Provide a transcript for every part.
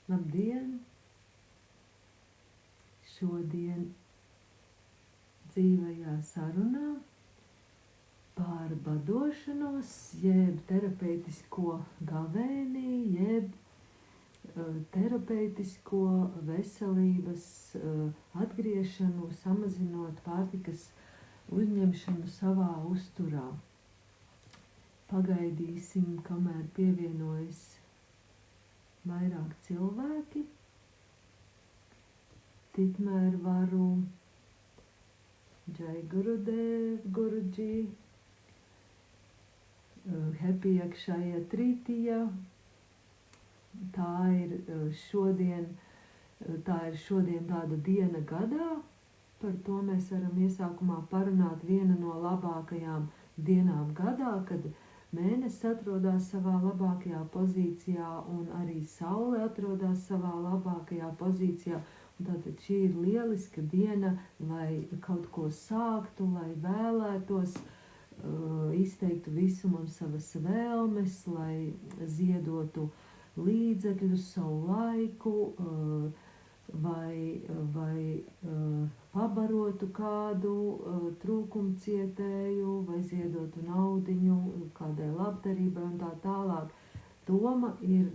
Labdien! Šodien dzīvajā sarunā par badošanos, jeb terapeitisko gavēnī, jeb terapeitisko veselības atgriešanu, samazinot pārtikas uzņemšanu savā uzturā. Pagaidīsim, kamēr pievienojas vairāk cilvēki. Tikmēr varu Jai Gurudev, Guruji, Happy Akshaya Tritiya. Tā ir šodien tāda diena gadā. Par to mēs varam iesākumā parunāt. Viena no labākajām dienām gadā, kad mēnesis atrodas savā labākajā pozīcijā un arī saule atrodas savā labākajā pozīcijā. Un tātad šī ir lieliska diena, lai kaut ko sāktu, lai vēlētos, izteiktu visumam savas vēlmes, lai ziedotu līdzekļus, savu laiku, vai pabarotu kādu trūkumcietēju, vai ziedotu naudiņu kādai labdarībai un tā tālāk. Doma ir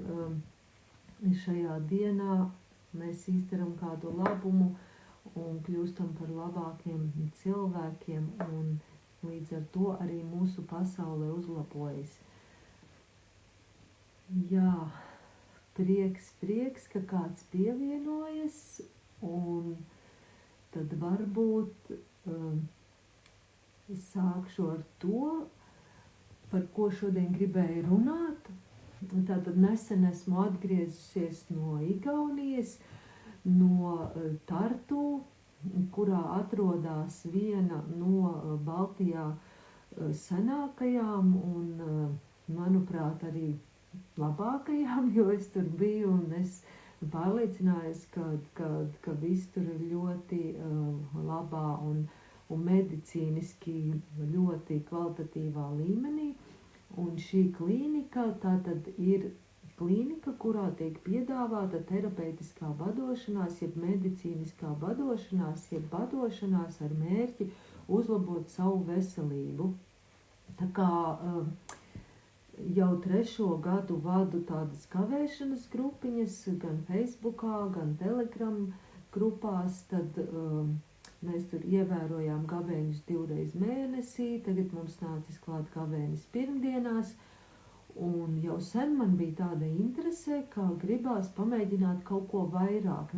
šajā dienā mēs izdaram kādu labumu un kļūstam par labākiem cilvēkiem, un līdz ar to arī mūsu pasaule uzlabojas. Jā, prieks, ka kāds pievienojas, un tad varbūt sākšu ar to, par ko šodien gribēju runāt. Tātad nesen esmu atgriezusies no Igaunijas, no Tartu, kurā atrodas viena no Baltijā senākajām un, manuprāt, arī labākajām, jo es tur biju un es pārliecinājos, ka viss tur ir ļoti labā un medicīniski ļoti kvalitatīvā līmenī. Un šī klīnika tātad ir klīnika, kurā tiek piedāvāta terapeitiskā badošanās, jeb medicīniskā badošanās, jeb badošanās ar mērķi uzlabot savu veselību. Tā kā jau 3. gadu vadu tādas kavēšanas grupiņas, gan Facebookā, gan Telegram grupās, tad mēs tur ievērojām gavēņus 2 reizes mēnesī, tagad mums nācis klāt gavēnis pirmdienās, un jau sen man bija tāda interese, ka gribās pamēģināt kaut ko vairāk.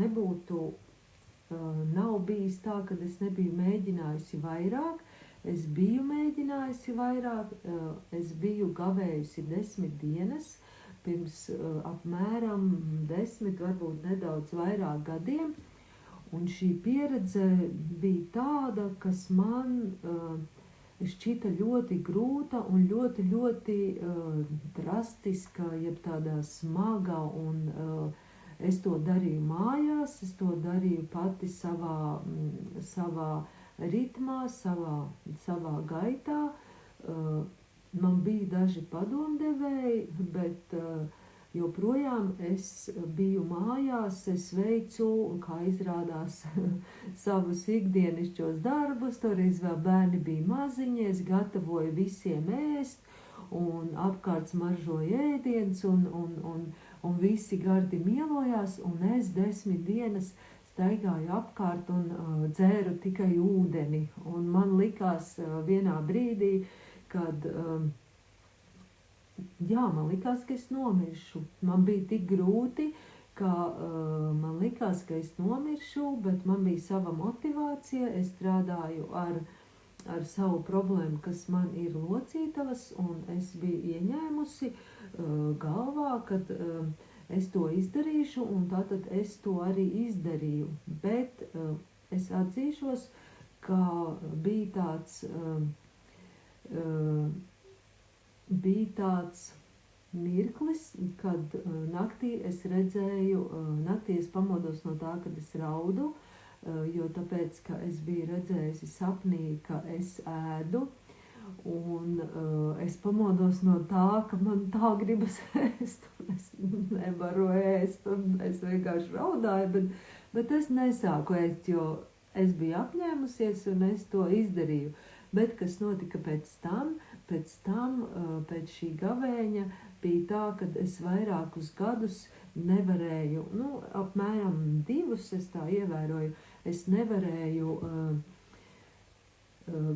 Nav bijis tā, ka es nebiju mēģinājusi vairāk. Es biju mēģinājusi vairāk, es biju gavējusi 10 dienas, pirms apmēram 10, varbūt nedaudz vairāk gadiem. Un šī pieredze bija tāda, kas man šķita ļoti grūta un ļoti drastiska, jeb tādā smaga, un es to darīju mājās, es to darīju pati savā ritmā, savā gaitā. Man bija daži padomdevēji, bet joprojām es biju mājās, es veicu, kā izrādās, savus ikdienišķos darbus, toreiz vēl bērni bija maziņi, es gatavoju visiem ēst, un apkārt smaržoju ēdiens, un visi gardi mielojās, un es 10 dienas staigāju apkārt un dzēru tikai ūdeni. Un man likās vienā brīdī, kad man likās, ka es nomiršu. Man bija tik grūti, ka man likās, ka es nomiršu, bet man bija sava motivācija. Es strādāju ar savu problēmu, kas man ir locītavas, un es biju ieņēmusi galvā, kad es to izdarīšu, un tātad es to arī izdarīju. Bet es atzīšos, ka bija tāds mirklis, kad naktī es redzēju, naktī es pamodos no tā, kad es raudu, jo tāpēc, ka es biju redzējusi sapnī, ka es ēdu, un es pamodos no tā, ka man tā gribas ēst, un es nevaru ēst, un es vienkārši raudāju, bet es nesāku ēst, jo es biju apņēmusies, un es to izdarīju. Bet kas notika pēc tam, pēc šī gavēņa, bija tā, ka es vairākus gadus nevarēju, apmēram 2, es tā ievēroju, es nevarēju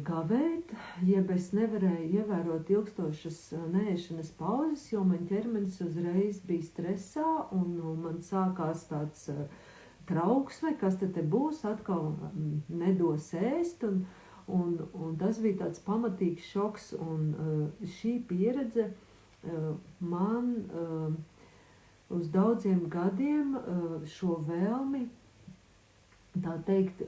gavēt, jeb es nevarēju ievērot ilgstošas neēšanas pauzes, jo man ķermenis uzreiz bija stresā, un man sākās tāds trauksme, kas te būs, atkal nedos ēst, un tas bija tāds pamatīgs šoks, un šī pieredze man uz daudziem gadiem šo vēlmi, tā teikt,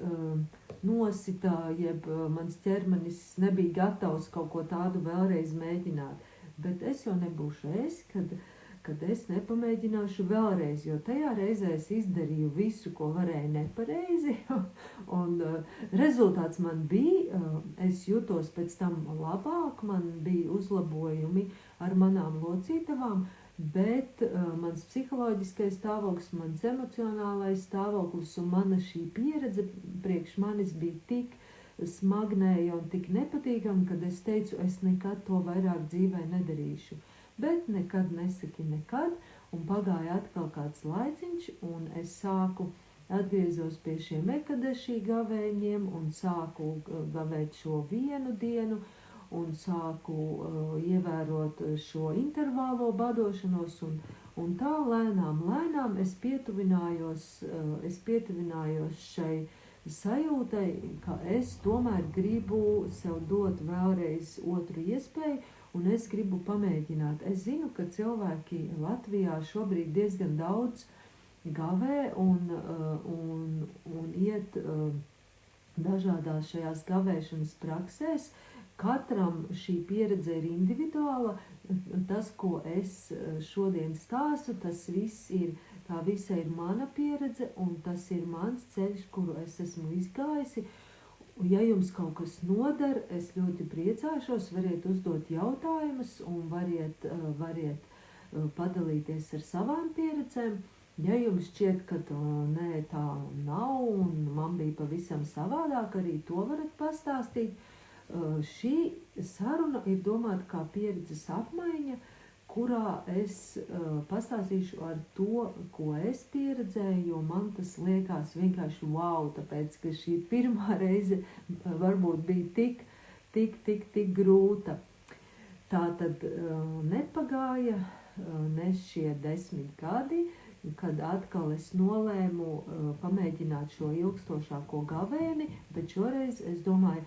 nosita, jeb mans ķermenis nebija gatavs kaut ko tādu vēlreiz mēģināt. Bet es jau nebūšu kad es nepamēģināšu vēlreiz, jo tajā reizē es izdarīju visu, ko varēju nepareizi, un rezultāts man bija, es jutos pēc tam labāk, man bija uzlabojumi ar manām locītavām, bet mans psiholoģiskais stāvoklis, mans emocionālais stāvoklis un mana šī pieredze priekš manis bija tik smagnēja un tik nepatīkama, kad es teicu, es nekad to vairāk dzīvē nedarīšu. Bet nekad nesaki nekad, un pagāja atkal kāds laiciņš, un es atgriezos pie šiem ekadešī gavēņiem un sāku gavēt šo vienu dienu, un sāku ievērot šo intervālo badošanos, un tā lēnām es pietuvinājos šai sajūtai, ka es tomēr gribu sev dot vēlreiz otru iespēju, un es gribu pamēģināt. Es zinu, ka cilvēki Latvijā šobrīd diezgan daudz gavē un iet dažādās šajās gavēšanas praksēs. Katram šī pieredze ir individuāla, tas, ko es šodien stāstu, tā visa ir mana pieredze, un tas ir mans ceļš, kuru es esmu izgājusi. Ja jums kaut kas noder, es ļoti priecāšos, variet uzdot jautājumus, un variet padalīties ar savām pieredzēm. Ja jums šķiet, ka nē, tā nav, un man bija pavisam savādāk, arī to varat pastāstīt. Šī saruna ir domāta kā pieredzes apmaiņa, kurā es pastāstīšu ar to, ko es pieredzēju, jo man tas liekas vienkārši wow, tāpēc, ka šī pirmā reize varbūt bija tik grūta. Tā tad nepagāja ne šie 10 gadi, kad atkal es nolēmu pamēģināt šo ilgstošāko gavēni, bet šoreiz es domāju,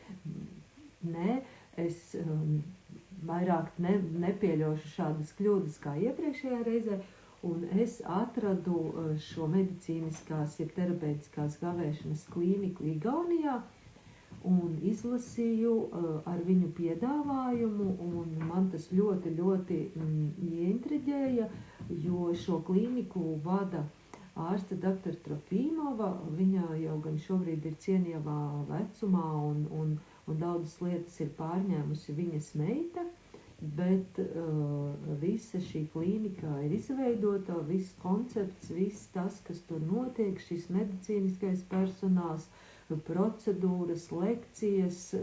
es vairāk nepieļaušu šādas kļūdas kā iepriekšējā reizē, un es atradu šo medicīniskās, jeb terapeitiskās gavēšanas klīniku Igaunijā un izlasīju ar viņu piedāvājumu, un man tas ļoti, ļoti ieintriģēja, jo šo klīniku vada ārste doktora Trofīmova. Viņa jau gan šobrīd ir cienījamā vecumā, un daudzas lietas ir pārņēmusi viņas meita, bet visa šī klīnika ir izveidota, viss koncepts, viss tas, kas tur notiek, šis medicīniskais personāls, procedūras, lekcijas,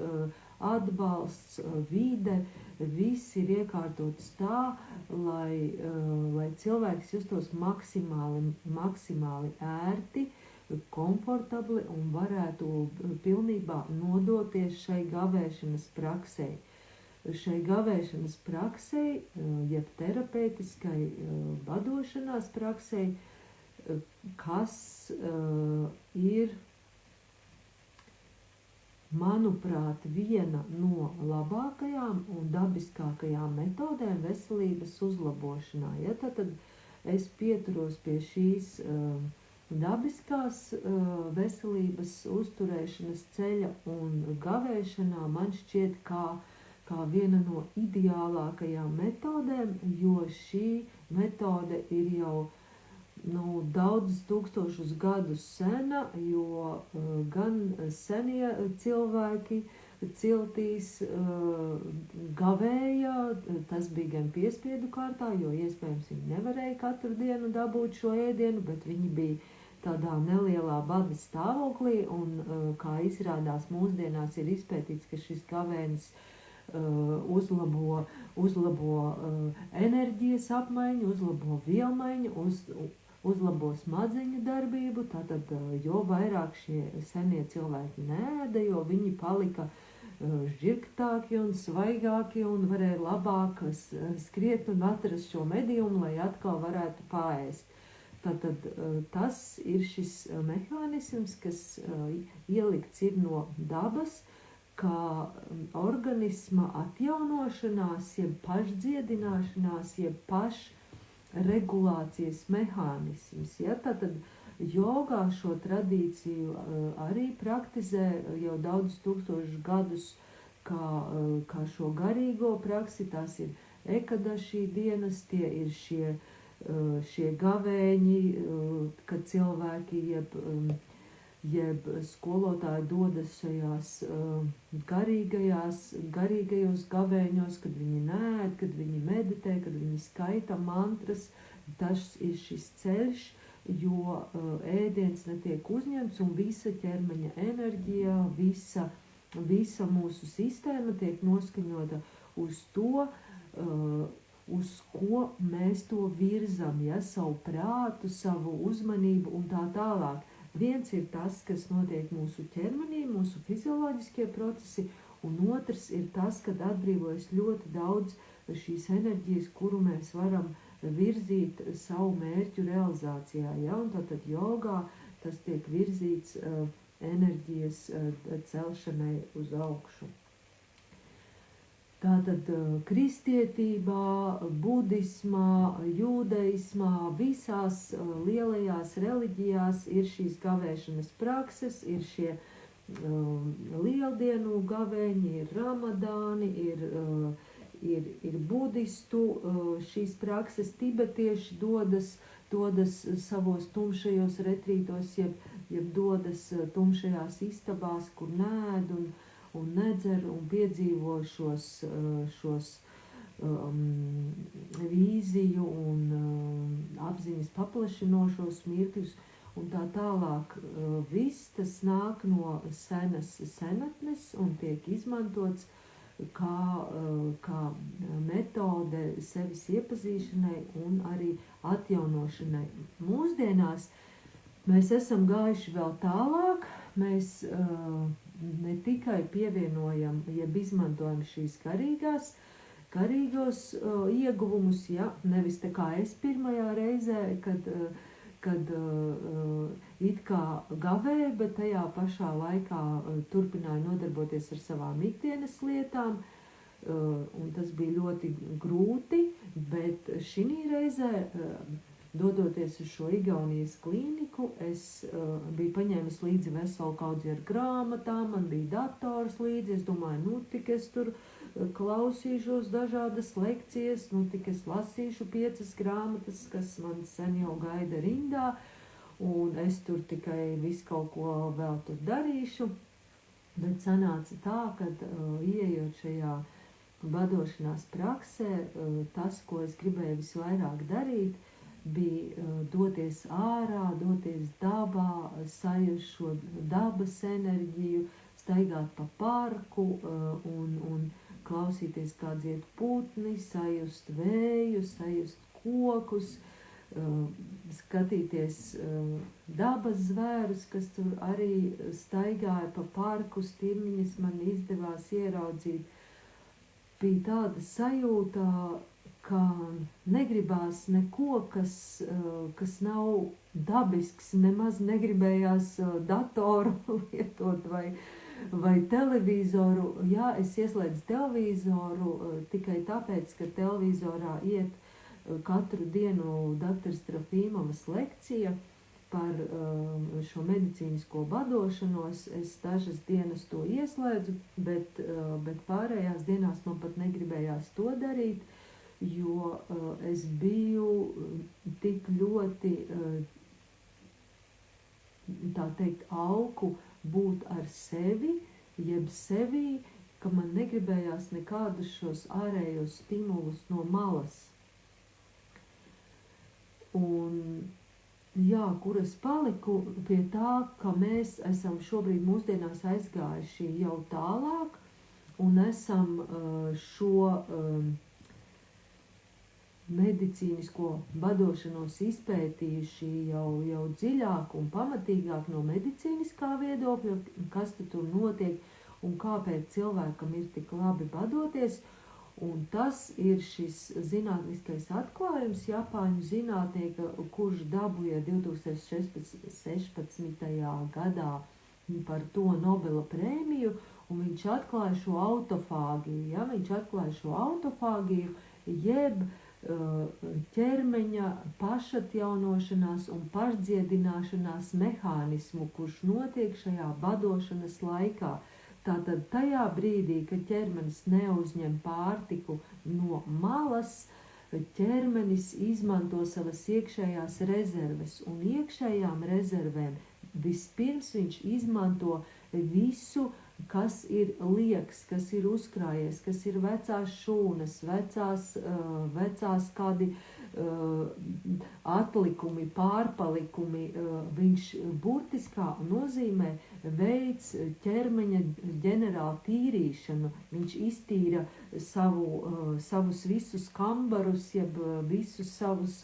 atbalsts, vide, viss ir iekārtots tā, lai cilvēks justos maksimāli ērti, komfortabli un varētu pilnībā nodoties šai gavēšanas praksei. Šai gavēšanas praksei, jeb terapeitiskai badošanās praksei, kas ir, manuprāt, viena no labākajām un dabiskākajām metodēm veselības uzlabošanā. Ja, tad es pieturos pie šīs dabiskās veselības uzturēšanas ceļa, un gavēšanā man šķiet kā viena no ideālākajām metodēm, jo šī metode ir jau daudzus tūkstošus gadus sena, jo gan senie cilvēki, ciltīs gavēja, tas bija gan piespiedu kārtā, jo iespējams viņi nevarēja katru dienu dabūt šo ēdienu, bet viņi bija tādā nelielā bada stāvoklī, un kā izrādās mūsdienās ir izpētīts, ka šis gavēnis uzlabo enerģijas apmaiņu, uzlabo vielmaiņu, uzlabo smadzeņu darbību, tātad jo vairāk šie senie cilvēki neēda, jo viņi palika žirgtāki un svaigāki un varēja labāk skriet un atrast šo mediumu, lai atkal varētu paēst. Tātad tas ir šis mehānisms, kas ielikts ir no dabas, kā organisma atjaunošanās, jeb pašdziedināšanās, jeb pašregulācijas mehānisms. Ja? Tātad jogā šo tradīciju arī praktizē jau daudzus tūkstošus gadus kā šo garīgo praksi. Tās ir ekadašī dienas, tie ir šie gavēņi, kad cilvēki jeb skolotāji dodas šajās garīgajos gavēņos, kad viņi nēd, kad viņi meditē, kad viņi skaita mantras. Tas ir šis ceļš, jo ēdiens netiek uzņemts un visa ķermeņa enerģija, visa mūsu sistēma tiek noskaņota uz to, uz ko mēs to virzam, ja, savu prātu, savu uzmanību un tā tālāk. Viens ir tas, kas notiek mūsu ķermenī, mūsu fizioloģiskie procesi, un otrs ir tas, kad atbrīvojas ļoti daudz šīs enerģijas, kuru mēs varam virzīt savu mērķu realizācijā. Ja? Un tātad jogā tas tiek virzīts enerģijas celšanai uz augšu. Tātad kristietībā, budismā, jūdaismā, visās lielajās reliģijās ir šīs gavēšanas prakses, ir šie lieldienu gavēņi, ir ramadāni, ir budistu šīs prakses, tibetieši dodas savos tumšajos retrītos, jeb dodas tumšajās istabās, kur nēd un nedzer un piedzīvo šos vīziju un apziņas paplašinošos mirkļus un tā tālāk. Viss tas nāk no senatnes un tiek izmantots kā metode sevis iepazīšanai un arī atjaunošanai. Mūsdienās mēs esam gājuši vēl tālāk, mēs ne tikai pievienojam, jeb izmantojam šīs garīgos ieguvumus, ja, nevis tā kā es pirmajā reizē, kad it kā gavēju, bet tajā pašā laikā turpināju nodarboties ar savām ikdienas lietām, un tas bija ļoti grūti, bet šī reizē, dodoties uz šo Igaunijas klīniku, es biju paņēmis līdzi veselu kaudzi ar grāmatām, man bija dators līdzi, es domāju, tik es tur klausīšos dažādas lekcijas, tik es lasīšu 5 grāmatas, kas man sen jau gaida rindā, un es tur tikai visu kaut ko vēl tur darīšu, bet sanāca tā, kad ieejot šajā vadošanās praksē, tas, ko es gribēju visvairāk darīt, bija doties ārā, doties dabā, sajust šo dabas enerģiju, staigāt pa parku un klausīties, kā dzied putni, sajust vēju, sajust kokus, skatīties dabas zvērus, kas tur arī staigāja pa parku, stirniņas man izdevās ieraudzīt. Bija tāda sajūta, ka negribās neko, kas nav dabisks, nemaz negribējās datoru lietot vai televizoru. Jā, es ieslēdzu televizoru tikai tāpēc, ka televizorā iet katru dienu doktors Trofīmovas lekcija par šo medicīnisko vadošanos. Es dažas dienas to ieslēdzu, bet pārējās dienās man pat negribējās to darīt, jo es biju tik ļoti, tā teikt, auku būt ar sevi, jeb sevī, ka man negribējās nekādus šos ārējos stimulus no malas. Un, jā, kur es paliku pie tā, ka mēs esam šobrīd mūsdienās aizgājuši jau tālāk, un esam šo medicīnisko badošanos izpētījuši jau dziļāk un pamatīgāk no medicīniskā viedokļa, kas tur notiek un kāpēc cilvēkam ir tik labi badoties. Un tas ir šis zinātniskais atklājums Japāņu zinātnieka, kurš dabūja 2016. gadā par to Nobela prēmiju, un viņš atklāja šo autofāgiju. Ja? Viņš atklāja šo autofāgiju, jeb ķermeņa pašatjaunošanās un pašdziedināšanās mehānismu, kurš notiek šajā badošanas laikā. Tātad tajā brīdī, kad ķermenis neuzņem pārtiku no malas, ķermenis izmanto savas iekšējās rezerves, un iekšējām rezervēm vispirms viņš izmanto visu, kas ir lieks, kas ir uzkrājies, kas ir vecās šūnas, vecās kādi atlikumi, pārpalikumi. Viņš burtiskā nozīmē veids ķermeņa ģenerālu tīrīšanu. Viņš iztīra savus visus kambarus, jeb visus savus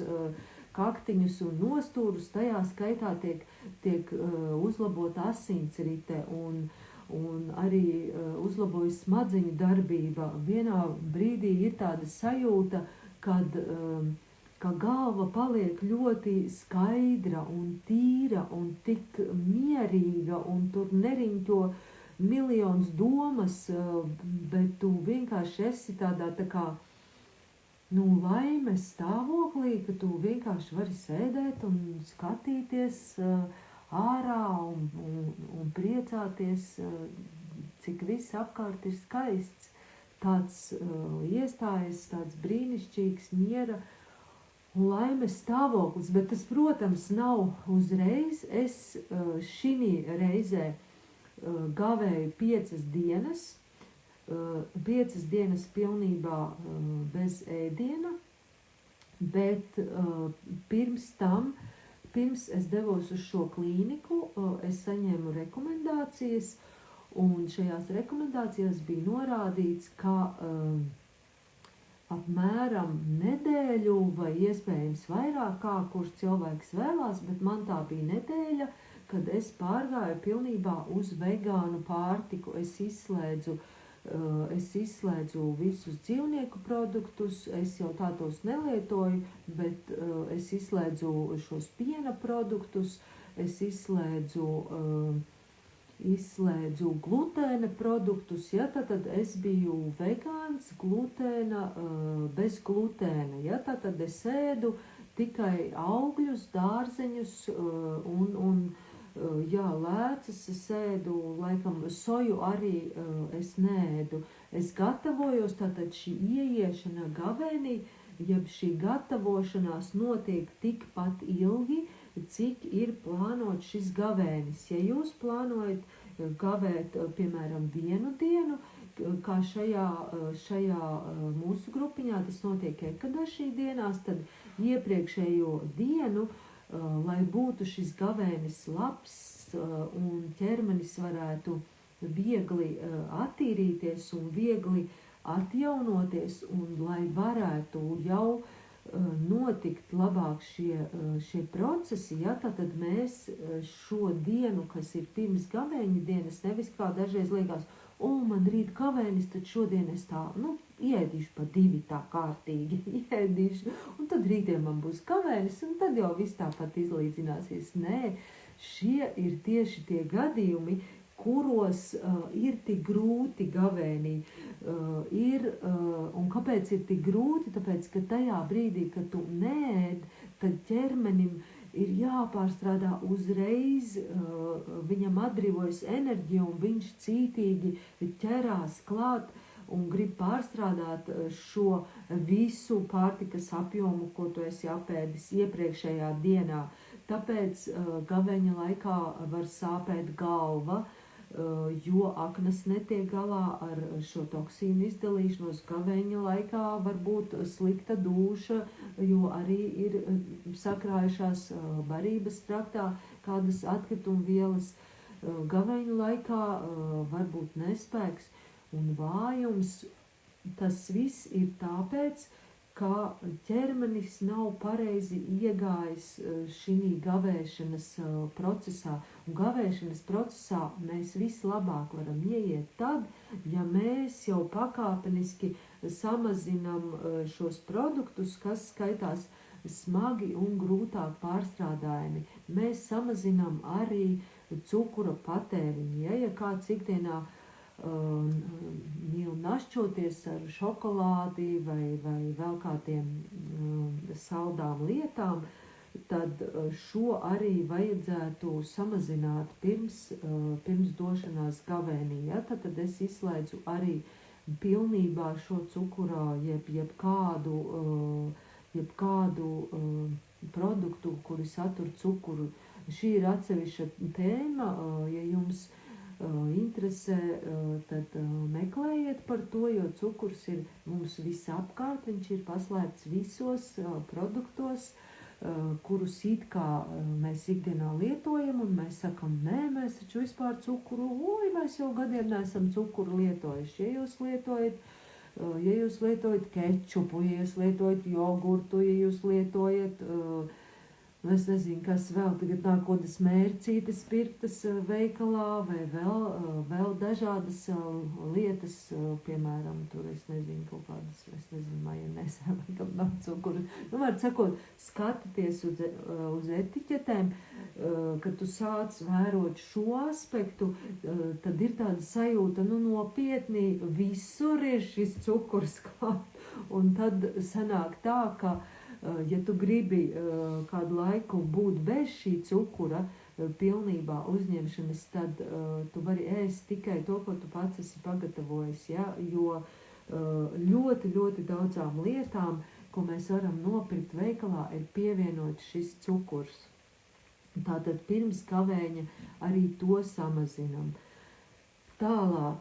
kaktiņus un nostūrus. Tajā skaitā tiek uzlabota asinsrite un arī uzlabojas smadzeņu darbība. Vienā brīdī ir tāda sajūta, ka galva paliek ļoti skaidra un tīra un tik mierīga, un tur neriņķo miljonus domas, bet tu vienkārši esi tādā tā kā laimes stāvoklī, ka tu vienkārši vari sēdēt un skatīties ārā un priecāties, cik viss apkārt ir skaists. Tāds iestājas, tāds brīnišķīgs miera un laimes stāvoklis, bet tas, protams, nav uzreiz. Es šī reizē gavēju 5 dienas, 5 dienas pilnībā bez ēdiena, bet pirms es devos uz šo klīniku, es saņēmu rekomendācijas, un šajās rekomendācijās bija norādīts, ka apmēram nedēļu vai iespējams vairāk, kā kurš cilvēks vēlās, bet man tā bija nedēļa, kad es pārgāju pilnībā uz vegānu pārtiku. Es izslēdzu visus dzīvnieku produktus, es jau tādos nelietoju, bet es izslēdzu šos piena produktus, es izslēdzu glutēna produktus, ja, tad es biju vegāns, bez glutēna, ja, tad es ēdu tikai augļus, dārzeņus un lēcas es ēdu, laikam soju arī es neēdu. Es gatavojos, tātad šī ieiešana gavēnī, jeb šī gatavošanās notiek tikpat ilgi, cik ir plānots šis gavēnis. Ja jūs plānojat gavēt, piemēram, 1 dienu, kā šajā mūsu grupiņā, tas notiek ekadašī dienās, tad iepriekšējo dienu, lai būtu šis gavēnis labs un ķermenis varētu viegli attīrīties un viegli atjaunoties, un lai varētu jau notikt labāk šie procesi, ja, tad mēs šo dienu, kas ir pirms gavēņa dienas, nevis kā dažreiz liekas, man rīt gavēnis, tad šodien es tā, ēdīšu pa 2 tā kārtīgi, ēdīšu, un tad rītdien man būs gavēnis, un tad jau viss tāpat izlīdzināsies. Nē, šie ir tieši tie gadījumi, kuros ir tik grūti gavēnī. Un kāpēc ir tik grūti? Tāpēc, ka tajā brīdī, kad tu neēd, tad ķermenim ir jāpārstrādā uzreiz, viņam atbrīvojas enerģija, un viņš cītīgi ķerās klāt un grib pārstrādāt šo visu pārtikas apjomu, ko tu esi apēdis iepriekšējā dienā. Tāpēc gaveņa laikā var sāpēt galva, jo aknas netiek galā ar šo toksīnu izdalīšanos. Gavēņa laikā var būt slikta dūša, jo arī ir sakrājušās barības traktā kādas atkritumvielas. Gavēņa laikā var būt nespēks un vājums. Tas viss ir tāpēc, ka ķermenis nav pareizi iegājis šī gavēšanas procesā. Un gavēšanas procesā mēs vislabāk varam ieiet tad, ja mēs jau pakāpeniski samazinam šos produktus, kas skaitās smagi un grūtāk pārstrādājami. Mēs samazinam arī cukura patēriņu. Ja kāds ikdienā mīl našķoties ar šokolādi vai vēl kādiem saldām lietām, tad šo arī vajadzētu samazināt pirms došanās gavēnī. Ja? Tad es izslēdzu arī pilnībā šo cukurā, jebkādu produktu, kuri satur cukuru. Šī ir atsevišķa tēma, ja jums interesē, tad meklējiet par to, jo cukurs ir mums visapkārt, viņš ir paslēpts visos produktos, kurus it kā mēs ikdienā lietojam, un mēs sakam, nē, mēs taču vispār cukuru, mēs jau gadiem neesam cukuru lietojuši. Ja jūs lietojat kečupu, ja jūs lietojat jogurtu, ja jūs lietojat es nezinu, kas vēl tagad nāk kodas mērcītes pirktas veikalā vai vēl dažādas lietas, piemēram, tur es nezinu, kaut kādas, majonēs vai kam nav cukuru. Var sakot, skatieties uz etiķetēm, kad tu sāc vērot šo aspektu, tad ir tāda sajūta, nopietni, visur ir šis cukurs klāt. Un tad sanāk tā, ka ja tu gribi kādu laiku būt bez šī cukura pilnībā uzņemšanas, tad tu vari ēst tikai to, ko tu pats esi pagatavojis. Ja? Jo ļoti, ļoti daudzām lietām, ko mēs varam nopirkt veikalā, ir pievienots šis cukurs. Tātad pirms gavēņa arī to samazinam. Tālāk,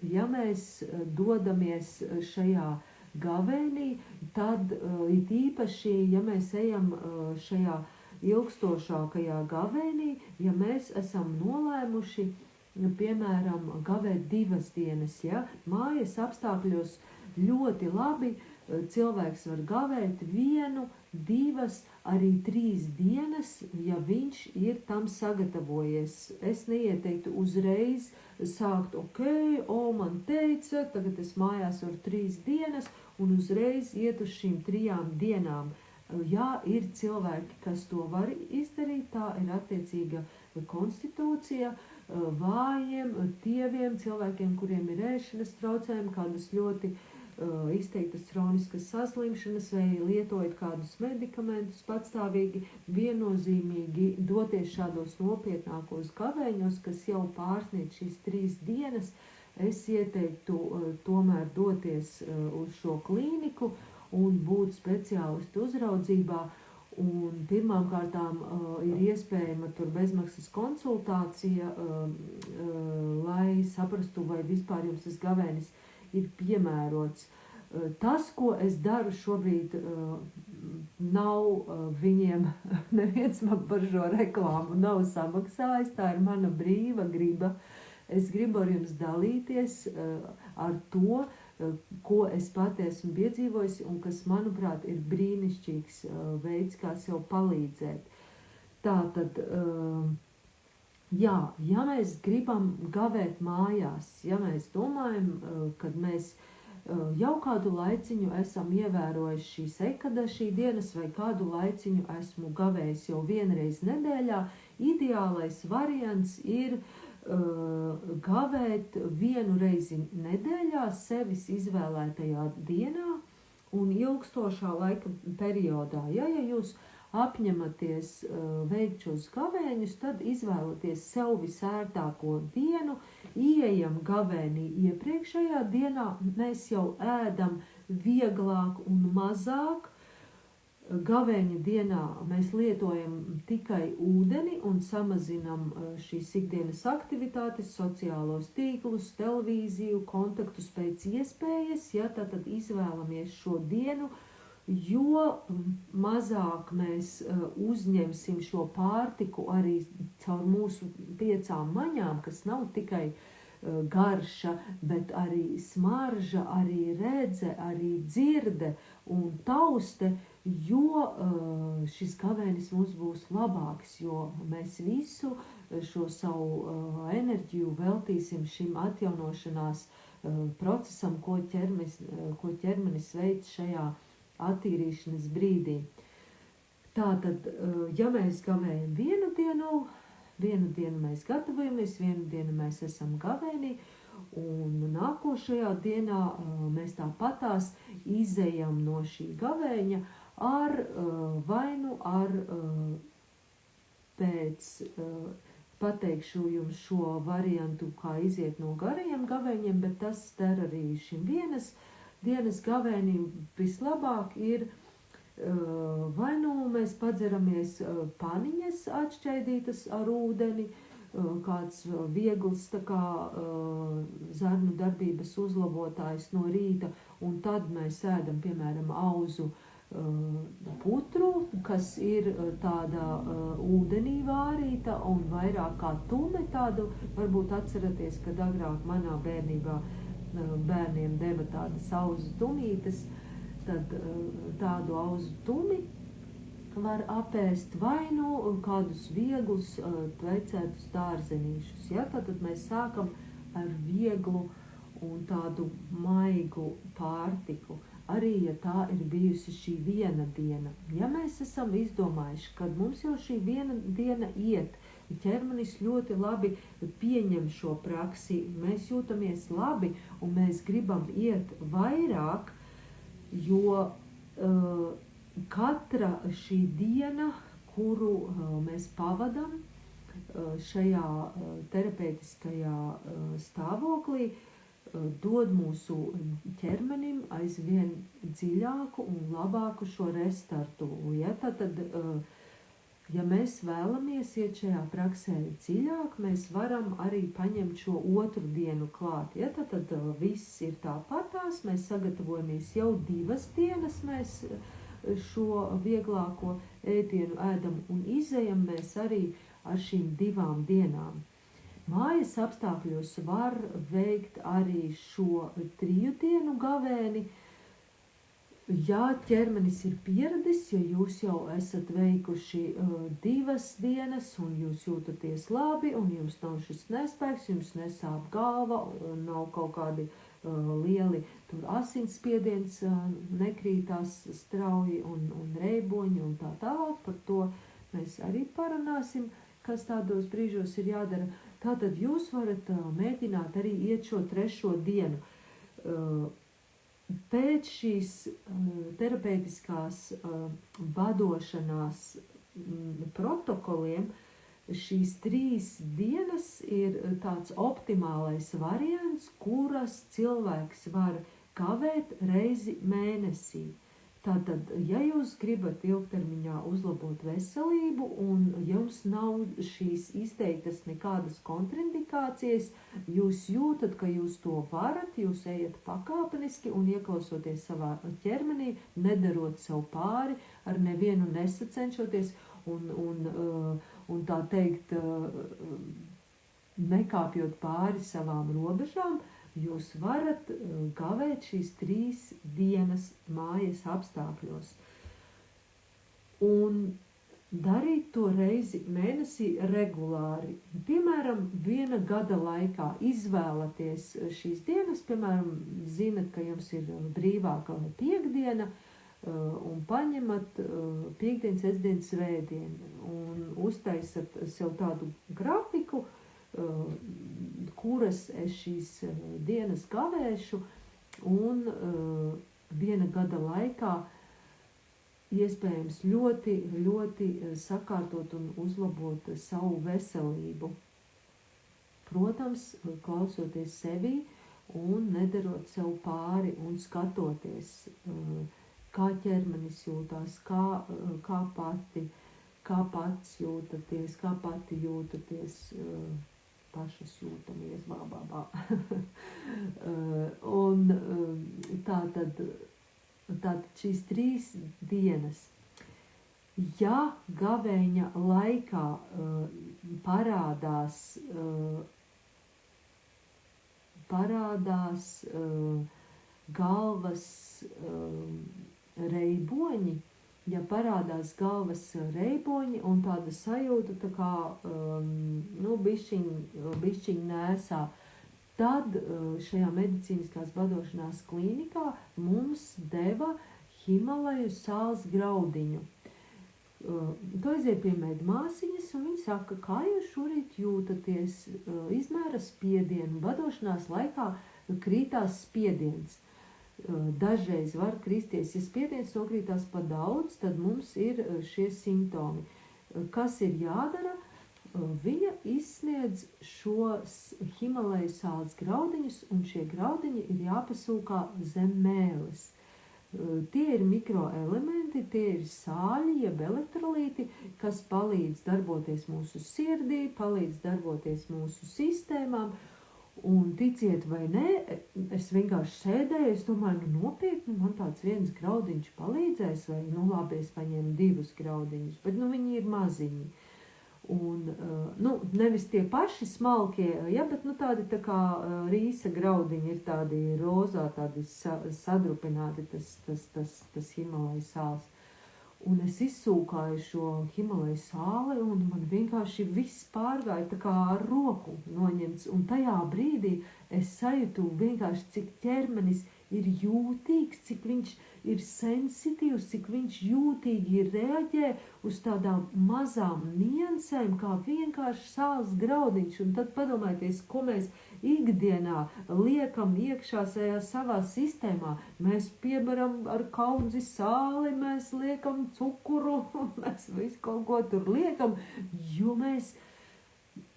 ja mēs dodamies šajā gavēnī, tad it īpaši, ja mēs ejam šajā ilgstošākajā gavēnī, ja mēs esam nolēmuši, piemēram, gavēt 2 dienas, ja, mājas apstākļos ļoti labi cilvēks var gavēt 1, 2, arī 3 dienas, ja viņš ir tam sagatavojies. Es neieteiktu uzreiz sākt, man teica, tagad es mājās varu 3 dienas, un uzreiz iet uz šīm 3 dienām. Jā, ir cilvēki, kas to var izdarīt, tā ir attiecīga konstitūcija, vājiem, tieviem, cilvēkiem, kuriem ir ēšanas traucējumi, kādas ļoti izteiktas kroniskas saslimšanas vai lietojot kādus medikamentus patstāvīgi, viennozīmīgi doties šādos nopietnākos gavēņos, kas jau pārsniedz šīs 3 dienas, es ieteiktu tomēr doties uz šo klīniku un būt speciālistu uzraudzībā. Un pirmām kārtām ir iespējama tur bezmaksas konsultācija, lai saprastu, vai vispār jums tas gavēnis ir piemērots. Tas, ko es daru šobrīd, nav viņiem neviens man par šo reklāmu nav samaksājis, tā ir mana brīva griba. Es gribu ar jums dalīties ar to, ko es pati esmu piedzīvojis un kas, manuprāt, ir brīnišķīgs veids, kā sev palīdzēt. Tātad, ja mēs gribam gavēt mājās, ja mēs domājam, kad mēs jau kādu laiciņu esam ievērojuši šīs ekadašī dienas vai kādu laiciņu esmu gavējis jau 1 reizi nedēļā, ideālais variants ir gavēt 1 reizi nedēļā sevis izvēlētajā dienā un ilgstošā laika periodā. Ja jūs apņematies veikt šos gavēņus, tad izvēlaties sev visērtāko dienu, ieejam gavēnī iepriekšējā dienā, mēs jau ēdam vieglāk un mazāk, gavēņa dienā mēs lietojam tikai ūdeni un samazinam šīs ikdienas aktivitātes, sociālos tīklus, televīziju, kontaktus pēc iespējas, ja tātad izvēlamies šo dienu, jo mazāk mēs uzņemsim šo pārtiku arī caur mūsu 5 maņām, kas nav tikai garša, bet arī smarža, arī redze, arī dzirde un tauste, jo šis gavēnis mums būs labāks, jo mēs visu šo savu enerģiju veltīsim šim atjaunošanās procesam, ko ķermenis veic šajā attīrīšanas brīdī. Tātad, ja mēs gavējam vienu dienu mēs gatavojamies, vienu dienu mēs esam gavēnī, un nākošajā dienā mēs tāpatās izejam no šī gavēņa pateikšu jums šo variantu, kā iziet no garajiem gavēņiem, bet tas der arī šim vienas dienas gavēnim. Vislabāk ir vai nu mēs padzeramies paniņas atšķaidītas ar ūdeni, kāds viegls tā kā zarnu darbības uzlabotājs no rīta, un tad mēs ēdam, piemēram, auzu putru, kas ir tāda ūdenī vārīta un vairāk kā tume tādu, varbūt atceraties, kad agrāk manā bērnībā bērniem deva tādas auzu tumītes, tad tādu auzu tumi var apēst vai nu kādus vieglus tvecētus dārzenīšus. Ja? Tātad mēs sākam ar vieglu un tādu maigu pārtiku, arī ja tā ir bijusi šī viena diena. Ja mēs esam izdomājuši, kad mums jau šī viena diena iet, ķermenis ļoti labi pieņem šo praksi, mēs jūtamies labi un mēs gribam iet vairāk, jo katra šī diena, kuru mēs pavadam šajā terapeitiskajā stāvoklī, dod mūsu ķermenim aizvien dziļāku un labāku šo restartu. Ja? Tātad, ja mēs vēlamies iet šajā praksē dziļāk, mēs varam arī paņemt šo otru dienu klāt. Ja? Tātad viss ir tāpatās, mēs sagatavojamies jau 2 dienas, mēs šo vieglāko ēdienu ēdam un izejam mēs arī ar šīm 2 dienām. Mājas apstākļos var veikt arī šo 3 dienu gavēni, ja ķermenis ir pieradis, ja jūs jau esat veikuši 2 dienas un jūs jūtaties labi un jums nav šis nespēks, jums nesāp galva un nav kaut kādi lieli tur asinsspiediens nekrītās strauji un reiboņi un tā tālāk, par to mēs arī parunāsim, kas tādos brīžos ir jādara. Tātad jūs varat mēģināt arī iet šo 3. dienu. Pēc šīs terapeitiskās vadošanās protokoliem šīs 3 dienas ir tāds optimālais variants, kuras cilvēks var kavēt reizi mēnesī. Tātad, ja jūs gribat ilgtermiņā uzlabot veselību un jums nav šīs izteiktas nekādas kontraindikācijas, jūs jūtat, ka jūs to varat, jūs ejat pakāpeniski un ieklausoties savā ķermenī, nedarot sev pāri, ar nevienu nesacenšoties un tā teikt, nekāpjot pāri savām robežām, jūs varat gavēt šīs 3 dienas mājas apstākļos. Un darīt to reizi mēnesī regulāri. Piemēram, 1 gada laikā izvēlaties šīs dienas, piemēram, zinat, ka jums ir brīvāka piekdiena, un paņemat piekdien, sestdien, svētdien, un uztaisat sev tādu grafiku, kuras es šīs dienas gavēšu, un 1 gada laikā iespējams ļoti, ļoti sakārtot un uzlabot savu veselību. Protams, klausoties sevī un nedarot sev pāri un skatoties, kā ķermenis jūtās, kā pats jūtaties, kā pati jūtaties, pašas jūtamies, un tātad šīs 3 dienas. Ja gavēņa laikā parādās galvas reiboņi, ja parādās galvas reiboņi un tāda sajūta tā kā bišķiņ nēsā, tad šajā medicīniskās badošanās klīnikā mums deva Himalaju sāls graudiņu. To aiziet pie medmāsiņas, un viņa saka, kā jūs šorīt jūtaties, izmēra spiedienu, badošanās laikā krītās spiediens. Dažreiz var kristies, ja spiediens nokrītās pa daudz, tad mums ir šie simptomi. Kas ir jādara? Viņa izsniedz šos Himalaju sāls graudiņus, un šie graudiņi ir jāpasūkā zem mēles. Tie ir mikroelementi, tie ir sāļi, jeb elektrolīti, kas palīdz darboties mūsu sirdī, palīdz darboties mūsu sistēmām. Un ticiet vai nē, es vienkārši sēdēju, es domāju, nopietni, man tāds viens graudiņš palīdzēs, vai labi, es paņēmu 2 graudiņus, bet viņi ir maziņi. Un, nevis tie paši smalkie, bet tādi tā kā rīsa graudiņi ir tādi rozā, tādi sadrupināti, tas Himalaja sāls. Un es izsūkāju šo Himalaja sāli, un man vienkārši viss pārgāja tā kā ar roku noņemts. Un tajā brīdī es sajūtu vienkārši, cik ķermenis ir jūtīgs, cik viņš ir sensitīvs, cik viņš jūtīgi reaģē uz tādām mazām niansēm, kā vienkārši sāls graudiņš. Un tad padomājieties, ko mēs ikdienā liekam iekšā savā sistēmā. Mēs piebaram ar kaudzi sāli, mēs liekam cukuru, mēs visu kaut ko tur liekam, jo mēs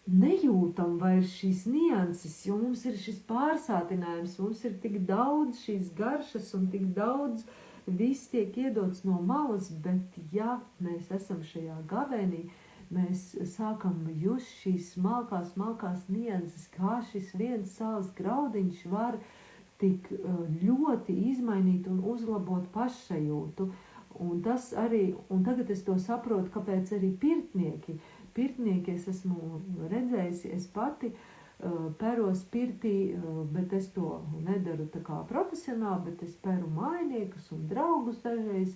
nejūtam vairs šīs nianses, jo mums ir šis pārsātinājums, mums ir tik daudz šīs garšas un tik daudz viss tiek iedots no malas, bet ja mēs esam šajā gavēnī, mēs sākam just šīs smalkās nianses, kā šis viens sāls graudiņš var tik ļoti izmainīt un uzlabot pašsajūtu. Un tas arī, un tagad es to saprotu, kāpēc arī pirtnieki es esmu redzējusi, es pati peros pirtī, bet es to nedaru tā kā profesionāli, bet es peru mājiniekus un draugus dažreiz,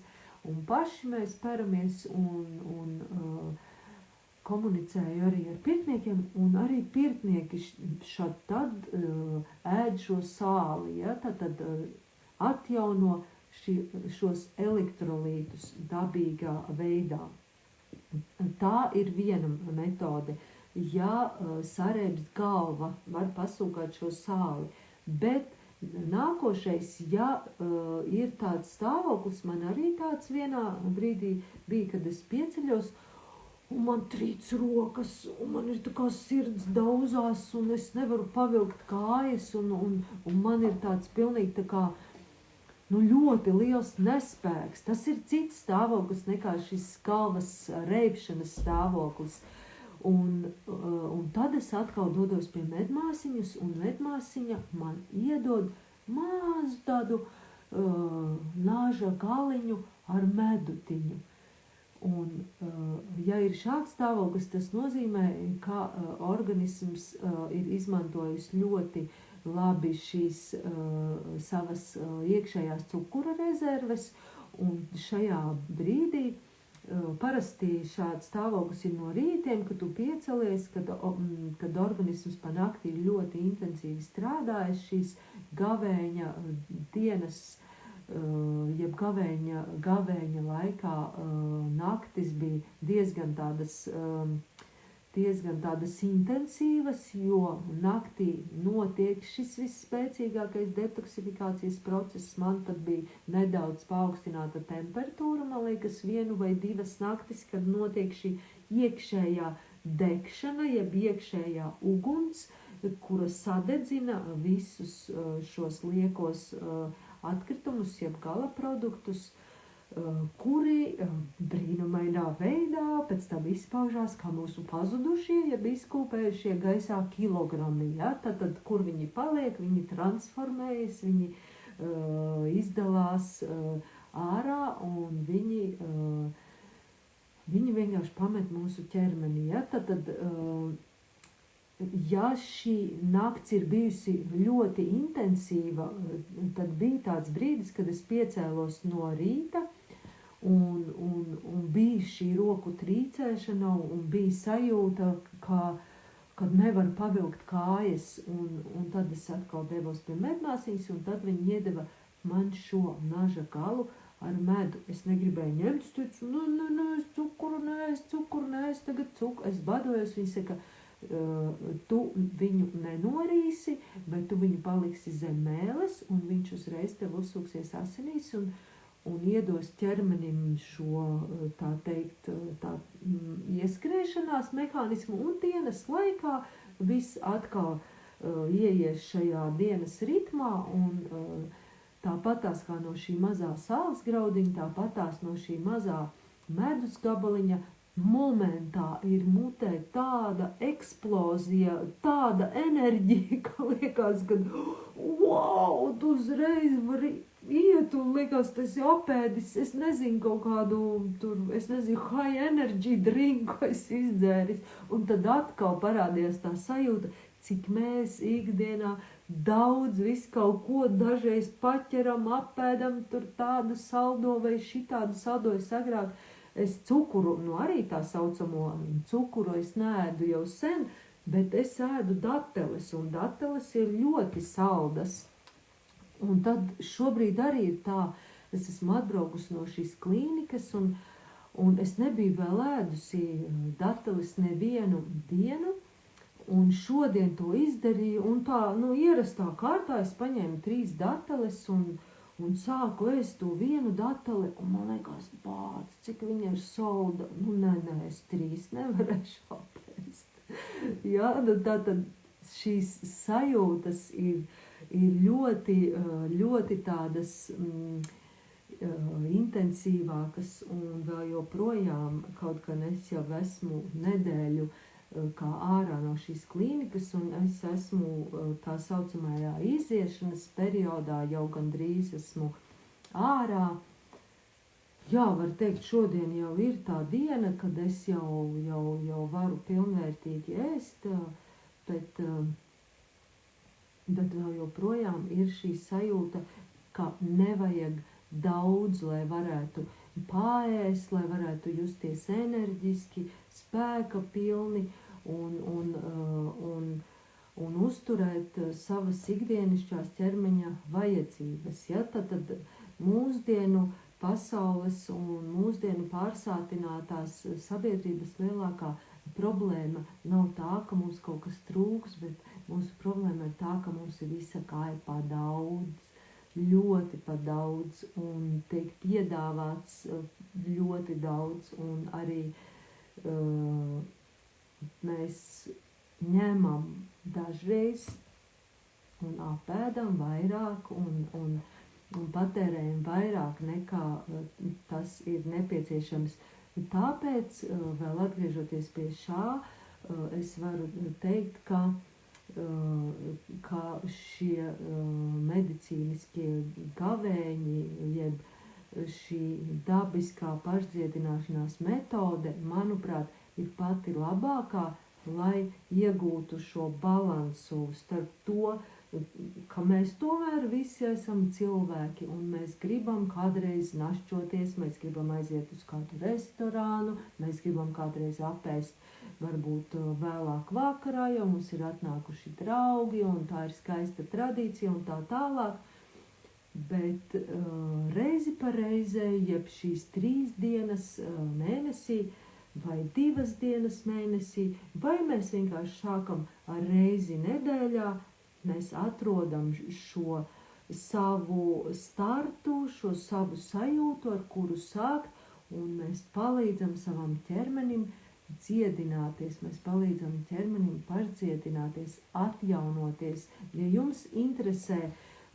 un paši mēs peramies un komunicēju arī ar pirtniekiem, un arī pirtnieki šad tad ēd šo sāli, ja, tad atjauno šos elektrolītus dabīgā veidā. Tā ir viena metode. Ja sareibst galva, var pasūkāt šo sāli, bet nākošais, ja ir tāds stāvoklis, man arī tāds vienā brīdī bija, kad es pieceļos, un man trīc rokas, un man ir tā kā sirds dauzās, un es nevaru pavilkt kājas, un man ir tāds pilnīgi tā kā ļoti liels nespēks. Tas ir cits stāvoklis nekā šis galvas reibšanas stāvoklis. Un tad es atkal dodos pie medmāsiņas, un medmāsiņa man iedod mazu tādu nāža galiņu ar medutiņu. Un, ja ir šāds stāvoklis, tas nozīmē, ka organisms ir izmantojis ļoti labi šīs savas iekšējās cukura rezerves, un šajā brīdī parasti šāds stāvoklis ir no rītiem, kad tu piecelies, kad organisms pa nakti ir ļoti intensīvi strādājis, šīs gavēņa dienas, jeb gavēņa laikā naktis bija diezgan tādas intensīvas, jo naktī notiek šis visspēcīgākais detoksifikācijas process. Man tad bija nedaudz paaugstināta temperatūra, man liekas, 1 vai 2 naktis, kad notiek šī iekšējā degšana, jeb iekšējā uguns, kura sadedzina visus šos liekos atkritumus, jeb gala produktus. kuri brīnumainā veidā pēc tam izpaužās kā mūsu pazudušie, jeb izkūpējušie gaisā kilogrami. Ja? Tad, kur viņi paliek, viņi transformējas, viņi izdalās ārā un viņi vienkārši pamet mūsu ķermenī. Ja? Tad ja šī nakts ir bijusi ļoti intensīva, tad bija tāds brīdis, kad es piecēlos no rīta un bija šī roku trīcēšana un bija sajūta, kad nevar pavilkt kājas. Un tad es atkal devos pie medmāsīņas un tad viņi iedeva man šo naža galu ar medu. Es negribēju ņemt, es teicu, es cukuru neēs, tagad cukuru. Es badojos, viņi saka, tu viņu nenorīsi, bet tu viņu paliksi zem mēles, un viņš uzreiz tev uzsūksies asinīs un iedos ķermenim šo, tā teikt, ieskrēšanās mehānismu, un dienas laikā viss atkal ieies šajā dienas ritmā, un tāpatās kā no šī mazā sāls graudiņa, tāpatās no šī mazā medus gabaliņa, momentā ir mutē tāda eksplozija, tāda enerģija, ka liekas, ka wow, tu uzreiz vari iet un liekas, tas jau apēdis, es nezinu, kaut kādu high energy drinku es izdzēris. Un tad atkal parādījās tā sajūta, cik mēs ikdienā daudz visu kaut ko dažreiz paķeram, apēdam tur tādu saldo vai šitādu saldo. Es agrāk es cukuru, arī tā saucamo cukuru es neēdu jau sen, bet es ēdu dateles, un dateles ir ļoti saldas. Un tad šobrīd arī ir tā, es esmu atbraukusi no šīs klīnikas, un es nebiju vēl ēdusi dateles nevienu dienu, un šodien to izdarīju, un tā, ierastā kārtā es paņēmu 3 dateles, un sāku ēst to vienu dateli, un man liekas, bāc, cik viņa ir salda. Nē, es 3 nevarēšu apēst. Jā, tātad šīs sajūtas ir ļoti, ļoti tādas intensīvākas, un vēl joprojām, kaut gan es jau esmu nedēļu kā ārā no šīs klīnikas, un es esmu tā saucamajā iziešanas periodā, jau gandrīz esmu ārā. Jā, var teikt, šodien jau ir tā diena, kad es jau varu pilnvērtīgi ēst, bet vēl joprojām ir šī sajūta, ka nevajag daudz, lai varētu paēst, lai varētu justies enerģiski, spēka pilni un uzturēt savas ikdienišķās ķermeņa vajadzības. Ja? Tad mūsdienu pasaules un mūsdienu pārsātinātās sabiedrības lielākā problēma nav tā, ka mums kaut kas trūks, bet mūsu problēma ir tā, ka mums ir visa kāja pa daudz, ļoti pa daudz, un tiek piedāvāts ļoti daudz, un arī mēs ņemam dažreiz un apēdam vairāk un patērējam vairāk nekā tas ir nepieciešams. Tāpēc, vēl atgriežoties pie šā, es varu teikt, ka šie medicīniskie gavēņi, jeb šī dabiskā pašdziedināšanās metode, manuprāt, ir pati labākā, lai iegūtu šo balansu starp to, ka mēs tomēr visi esam cilvēki, un mēs gribam kādreiz našķoties, mēs gribam aiziet uz kādu restorānu, mēs gribam kādreiz apēst varbūt vēlāk vakarā, jo mums ir atnākuši draugi, un tā ir skaista tradīcija un tā tālāk. Bet reizi pa reizei, jeb šīs 3 dienas mēnesī, vai 2 dienas mēnesī, vai mēs vienkārši sākam ar reizi nedēļā, mēs atrodam šo savu startu, šo savu sajūtu, ar kuru sākt, un mēs palīdzam savam ķermenim dziedināties, mēs palīdzam ķermenim pašdziedināties, atjaunoties. Ja jums interesē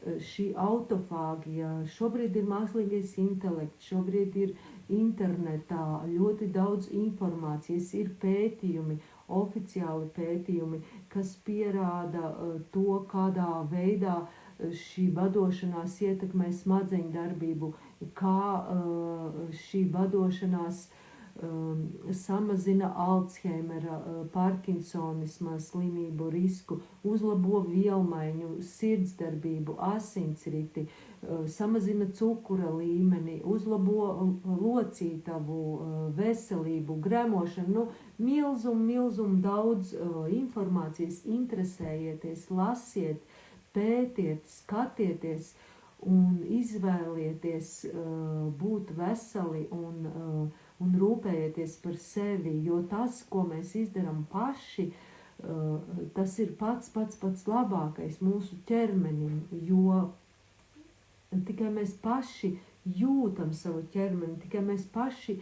šī autofāgija, šobrīd ir mākslīgais intelekts, šobrīd ir internetā ļoti daudz informācijas, ir pētījumi, oficiāli pētījumi, kas pierāda to, kādā veidā šī badošanās ietekmē smadzeņu darbību, kā šī badošanās samazina Alzheimera, Parkinsonisma slimību risku, uzlabo vielmaiņu, sirdsdarbību, asinsriti, samazina cukura līmeni, uzlabo locītavu, veselību, gremošanu, milzumu daudz informācijas, interesējieties, lasiet, pētiet, skatieties un izvēlieties būt veseli un rūpējieties par sevi, jo tas, ko mēs izdarām paši, tas ir pats labākais mūsu ķermenim, jo tikai mēs paši jūtam savu ķermeni, tikai mēs paši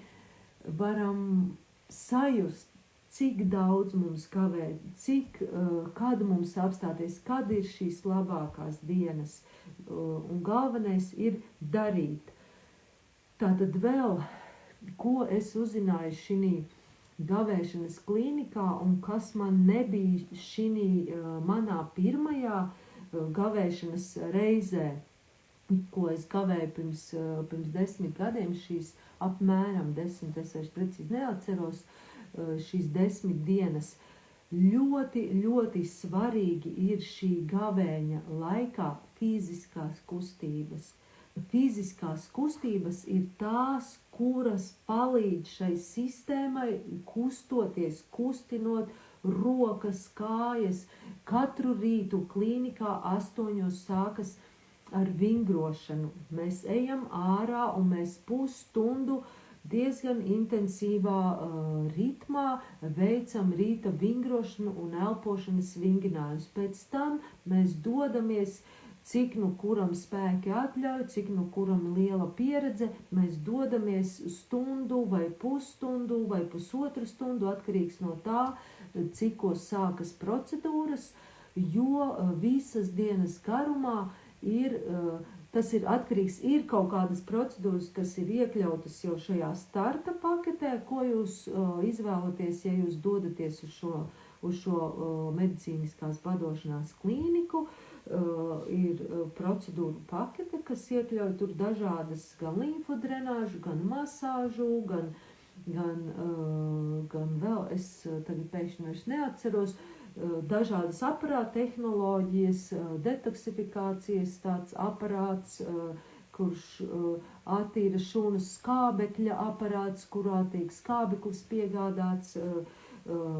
varam sajust, cik daudz mums kavē, kad mums apstāties, kad ir šīs labākās dienas, un galvenais ir darīt. Tātad vēl, ko es uzzināju šī gavēšanas klīnikā un kas man nebija šī manā pirmajā gavēšanas reizē, ko es gavēju pirms 10 gadiem, šīs apmēram 10, es vairs precīzi neatceros, šīs 10 dienas. Ļoti svarīgi ir šī gavēņa laikā fiziskās kustības. Fiziskās kustības ir tās, kuras palīdz šai sistēmai kustoties, kustinot rokas, kājas. Katru rītu klīnikā 8 sākas ar vingrošanu. Mēs ejam ārā un mēs pusstundu diezgan intensīvā ritmā veicam rīta vingrošanu un elpošanas vingrinājumus. Pēc tam mēs dodamies, cik nu kuram spēki atļauj, cik nu kuram liela pieredze, mēs dodamies stundu vai pusstundu vai pusotru stundu, atkarīgs no tā, cikos sākas procedūras, jo visas dienas garumā tas ir atkarīgs, ir kaut kādas procedūras, kas ir iekļautas jau šajā starta paketē, ko jūs izvēlaties, ja jūs dodaties uz šo medicīniskās badošanās klīniku. Ir procedūru pakete, kas iekļauj tur dažādas gan līmfodrenāžu, gan masāžu, gan vēl, es tagad pēkšņi vairs neatceros, dažādas aparāta tehnoloģijas, detoksifikācijas tāds aparāts, kurš attīra šūnas skābekļa aparāts, kurā tiek skābeklis piegādāts,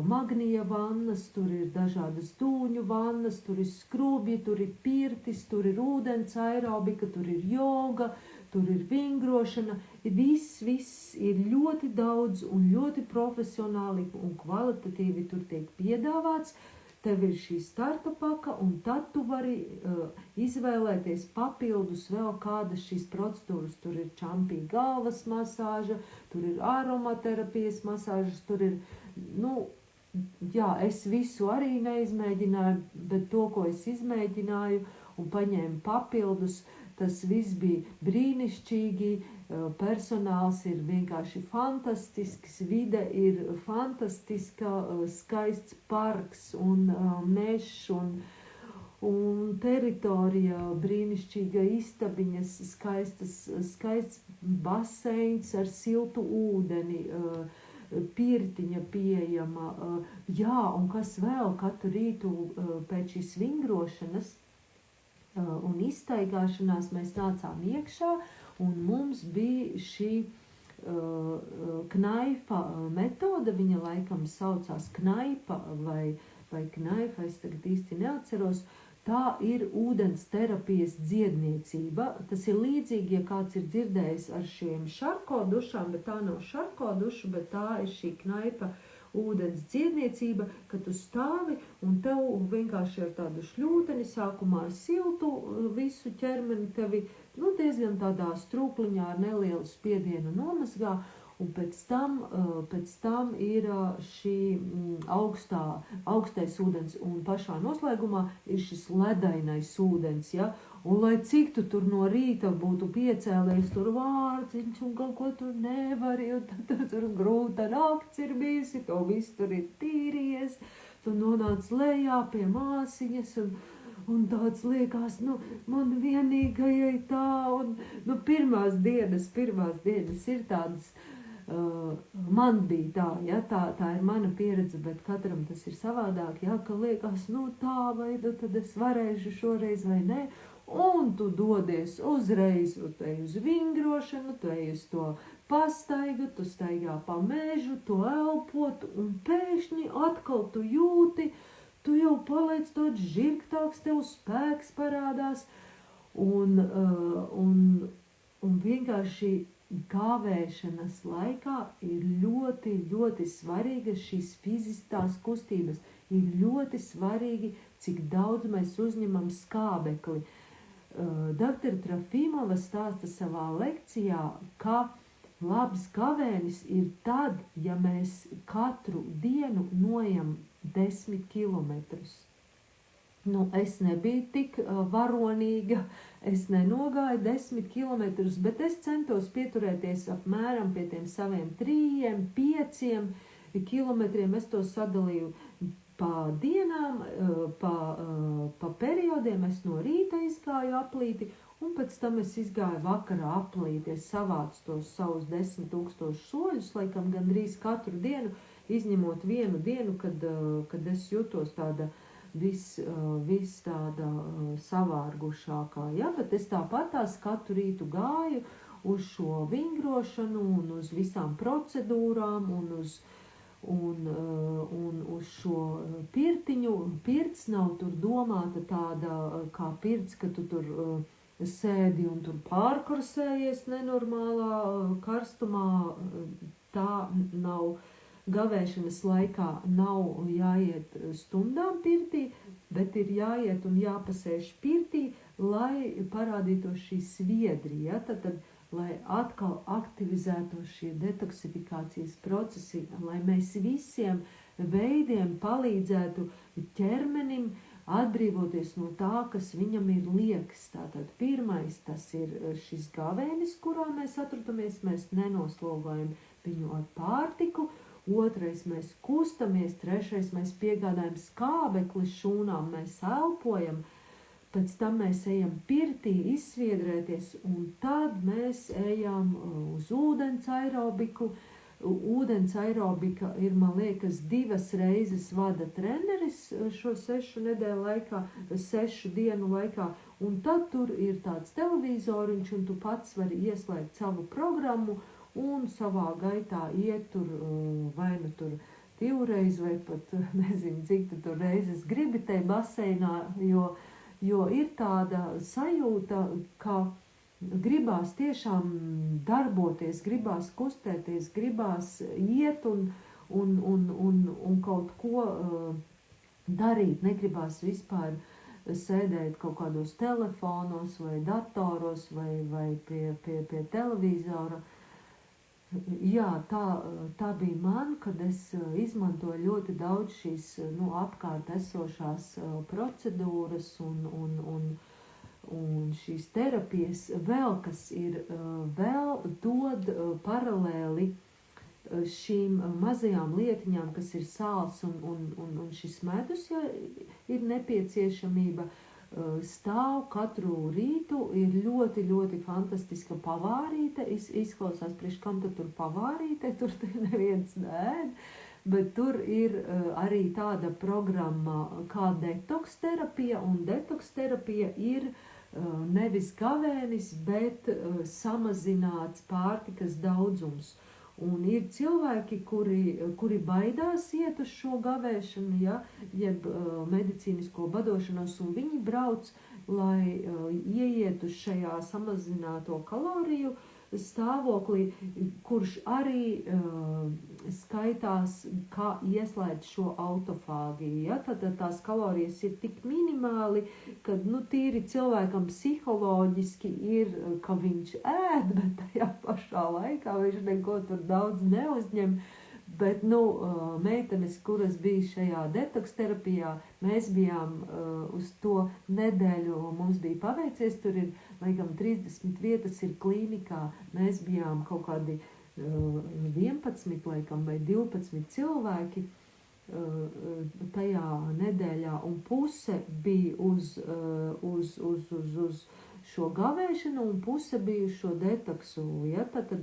magnija vannas, tur ir dažādas dūņu vannas, tur ir skrubji, tur ir pirtis, tur ir ūdens aerobika, tur ir joga, tur ir vingrošana. Viss ir ļoti daudz un ļoti profesionāli un kvalitatīvi tur tiek piedāvāts. Tev ir šī starta paka, un tad tu vari izvēlēties papildus vēl kādas šīs procedūras. Tur ir čampī galvas masāža, tur ir aromaterapijas masāžas, tur ir, es visu arī neizmēģināju, bet to, ko es izmēģināju un paņēmu papildus, tas viss bija brīnišķīgi, personāls ir vienkārši fantastisks, vide ir fantastiska, skaists parks un mežs un teritorija, brīnišķīga istabiņas, skaists baseins ar siltu ūdeni, pirtiņa pieejama. Un kas vēl, katru rītu pēc šīs vingrošanas un izstaigāšanās mēs nācām iekšā, un mums bija šī knaifa metode, viņa laikam saucās knaipa vai knaifa, es tagad īsti neatceros. Tā ir ūdens terapijas dziedniecība. Tas ir līdzīgi, ja kāds ir dzirdējis ar šiem šarko dušām, bet tā nav šarko duša, bet tā ir šī knaipa ūdens dziedniecība, ka tu stāvi un tev vienkārši ar tādu šļūteni, sākumā ar siltu visu ķermeni tevi diezgan tādā strūkliņā ar nelielu spiedienu nomazgā, un pēc tam ir šī augstais ūdens, un pašā noslēgumā ir šis ledainais ūdens, ja, un lai cik tu tur no rīta būtu piecēlies tur vārciņš un kaut ko tur nevari, un tad tur grūta nakts ir bijusi, to viss tur ir tīries, tu nonāc lejā pie māsiņas, un tāds liekas, man vienīgajai tā, un pirmās dienas ir tādas, man bija tā, ja, tā ir mana pieredze, bet katram tas ir savādāk, ja, ka liekas, tā, vai tad es varēšu šoreiz vai ne, un tu dodies uzreiz, tu ej uz vingrošanu, tu ej uz to pastaigu, tu staigā pa mežu, tu elpot, un pēkšņi atkal tu jūti, tu jau paliec tāds žirgtāks, tev spēks parādās, un vienkārši gāvēšanas laikā ir ļoti, ļoti svarīgas šīs fiziskās kustības, ir ļoti svarīgi, cik daudz mēs uzņemam skābekli. Dr. Trofimova stāsta savā lekcijā, ka labs gavēnis ir tad, ja mēs katru dienu noejam 10 kilometrus. Es nebiju tik varonīga, es nenogāju 10 kilometrus, bet es centos pieturēties apmēram pie tiem saviem 3, 5 kilometriem. Es to sadalīju pa dienām, pa periodiem. Es no rīta izgāju aplīti, un pēc tam es izgāju vakarā aplīti. Es savācu tos savus 10 000 soļus, laikam gandrīz katru dienu, izņemot vienu dienu, kad es jutos tāda viss tāda savārgušākā, ja, bet es tāpatās katru rītu gāju uz šo vingrošanu un uz visām procedūrām un uz šo pirtiņu. Pirts nav tur domāta tāda kā pirts, ka tu tur sēdi un tur pārkorsējies nenormālā karstumā, tā nav. Gavēšanas laikā nav jāiet stundām pirtī, bet ir jāiet un jāpasēž pirtī, lai parādītos šī sviedri, ja? Tad, lai atkal aktivizētos šie detoksifikācijas procesi, lai mēs visiem veidiem palīdzētu ķermenim atbrīvoties no tā, kas viņam ir liekas. Tātad pirmais, tas ir šis gavēnis, kurā mēs atrodamies, mēs nenoslogojam viņu ar pārtiku. Otrais, mēs kustamies, trešais, mēs piegādājam skābekli šūnām, mēs elpojam, pēc tam mēs ejam pirtī, izsviedrēties, un tad mēs ejam uz ūdens aerobiku. Ūdens aerobika ir, man liekas, 2 reizes vada treneris šo 6 nedēļu laikā, 6 dienu laikā, un tad tur ir tāds televizoriņš, un tu pats vari ieslēgt savu programmu, un savā gaitā iet tur, vai nu tur 2 reizes, vai pat nezinu, cik tu tur reizes gribi te baseinā, jo ir tāda sajūta, ka gribās tiešām darboties, gribās kustēties, gribās iet un kaut ko darīt, negribās vispār sēdēt kaut kādos telefonos vai datoros vai pie televizora. Jā, tā bija man, kad es izmantoju ļoti daudz šīs apkārt esošās procedūras un šīs terapijas. Vēl kas ir, vēl dod paralēli šīm mazajām lietiņām, kas ir sāls un šis medus, ja ir nepieciešamība. Stāv katru rītu, ir ļoti, ļoti fantastiska pavārīte, izklausās priekš kam tur pavārīte, tur neviens neēd, bet tur ir arī tāda programma kā detoks terapija, un detoks terapija ir nevis gavēnis, bet samazināts pārtikas daudzums. Un ir cilvēki, kuri baidās iet uz šo gavēšanu, ja, jeb medicīnisko badošanos, un viņi brauc, lai ieietu šajā samazināto kaloriju stāvoklī, kurš arī skaitās, kā ieslēdz šo autofāgiju. Ja? Tad tās kalorijas ir tik minimāli, ka tīri cilvēkam psiholoģiski ir, ka viņš ēd, bet tajā pašā laikā viņš neko tur daudz neuzņem. Bet, meitenes, kuras bija šajā detoks terapijā, mēs bijām uz to nedēļu, mums bija paveicies, tur ir, laikam, 30 vietas ir klīnikā, mēs bijām kaut kādi 11, laikam, vai 12 cilvēki tajā nedēļā, un puse bija uz šo gavēšanu, un puse bija uz šo detoksu, ja, tad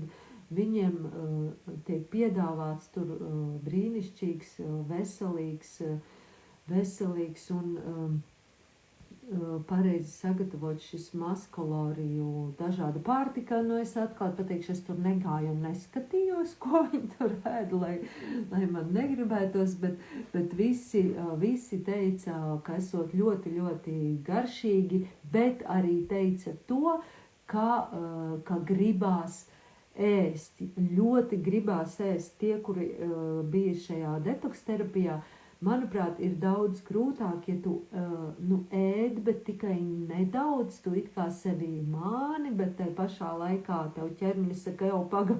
viņiem tiek piedāvāts tur brīnišķīgs, veselīgs un pareizi sagatavot šis mazkaloriju dažāda pārtika. Es atkal pateikšu, es tur negāju un neskatījos, ko viņi tur ēd, lai man negribētos, bet visi teica, ka esot ļoti, ļoti garšīgi, bet arī teica to, ka gribās ēst, ļoti gribās ēst. Tie, kuri bija šajā detoks terapijā, manuprāt, ir daudz grūtāk, ja tu ēd, bet tikai nedaudz, tu it kā sevi māni, bet tai pašā laikā tev ķermenis saka, jau paga,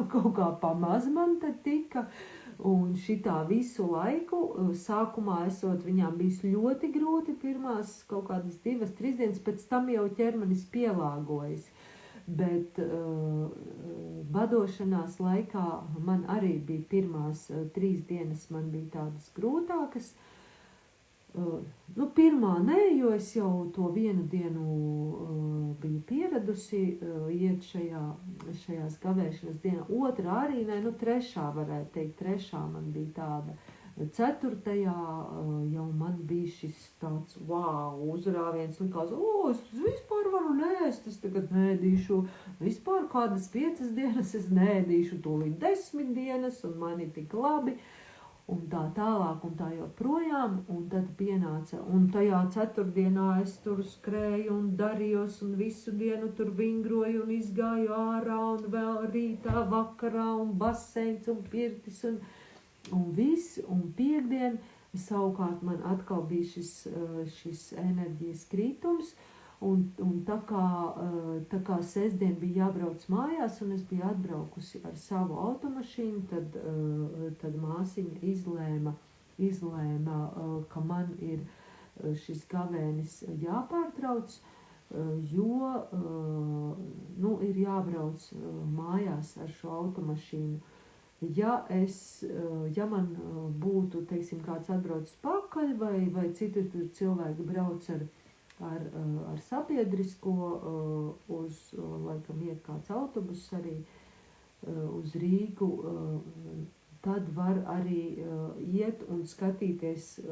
kaut kā pamaz man te tika. Un šitā visu laiku, sākumā esot viņām bijis ļoti grūti, pirmās kaut kādas 2-3 dienas, pēc tam jau ķermenis pielāgojas. Bet badošanās laikā man arī bija pirmās 3 dienas, man bija tādas grūtākas. Pirmā nē, jo es jau to vienu dienu biju pieradusi iet šajās gavēšanas dienā. Otrā arī nē, trešā varētu teikt, trešā man bija tāda. 4. jau man bija šis tāds uzrāviens, likās, es vispār varu nēst, es tagad nēdīšu, vispār kādas 5 dienas es nēdīšu, tūlīt 10 dienas, un man ir tik labi, un tā tālāk, un tā joprojām, un tad pienāca, un tajā 4. dienā es tur skrēju un darījos, un visu dienu tur vingroju, un izgāju ārā, un vēl rītā, vakarā, un baseins, un pirtis, un viss, un piektdien savukārt man atkal bija šis enerģijas krītums, un tā kā sestdien bija jābrauc mājās, un es biju atbraukusi ar savu automašīnu, tad māsiņa izlēma, ka man ir šis gavēnis jāpārtrauc, jo ir jābrauc mājās ar šo automašīnu. Ja man būtu, teiksim, kāds atbraucis pakaļ, vai citi tur cilvēki brauc ar sabiedrisko, laikam iet kāds autobus arī uz Rīgu, tad var arī iet un skatīties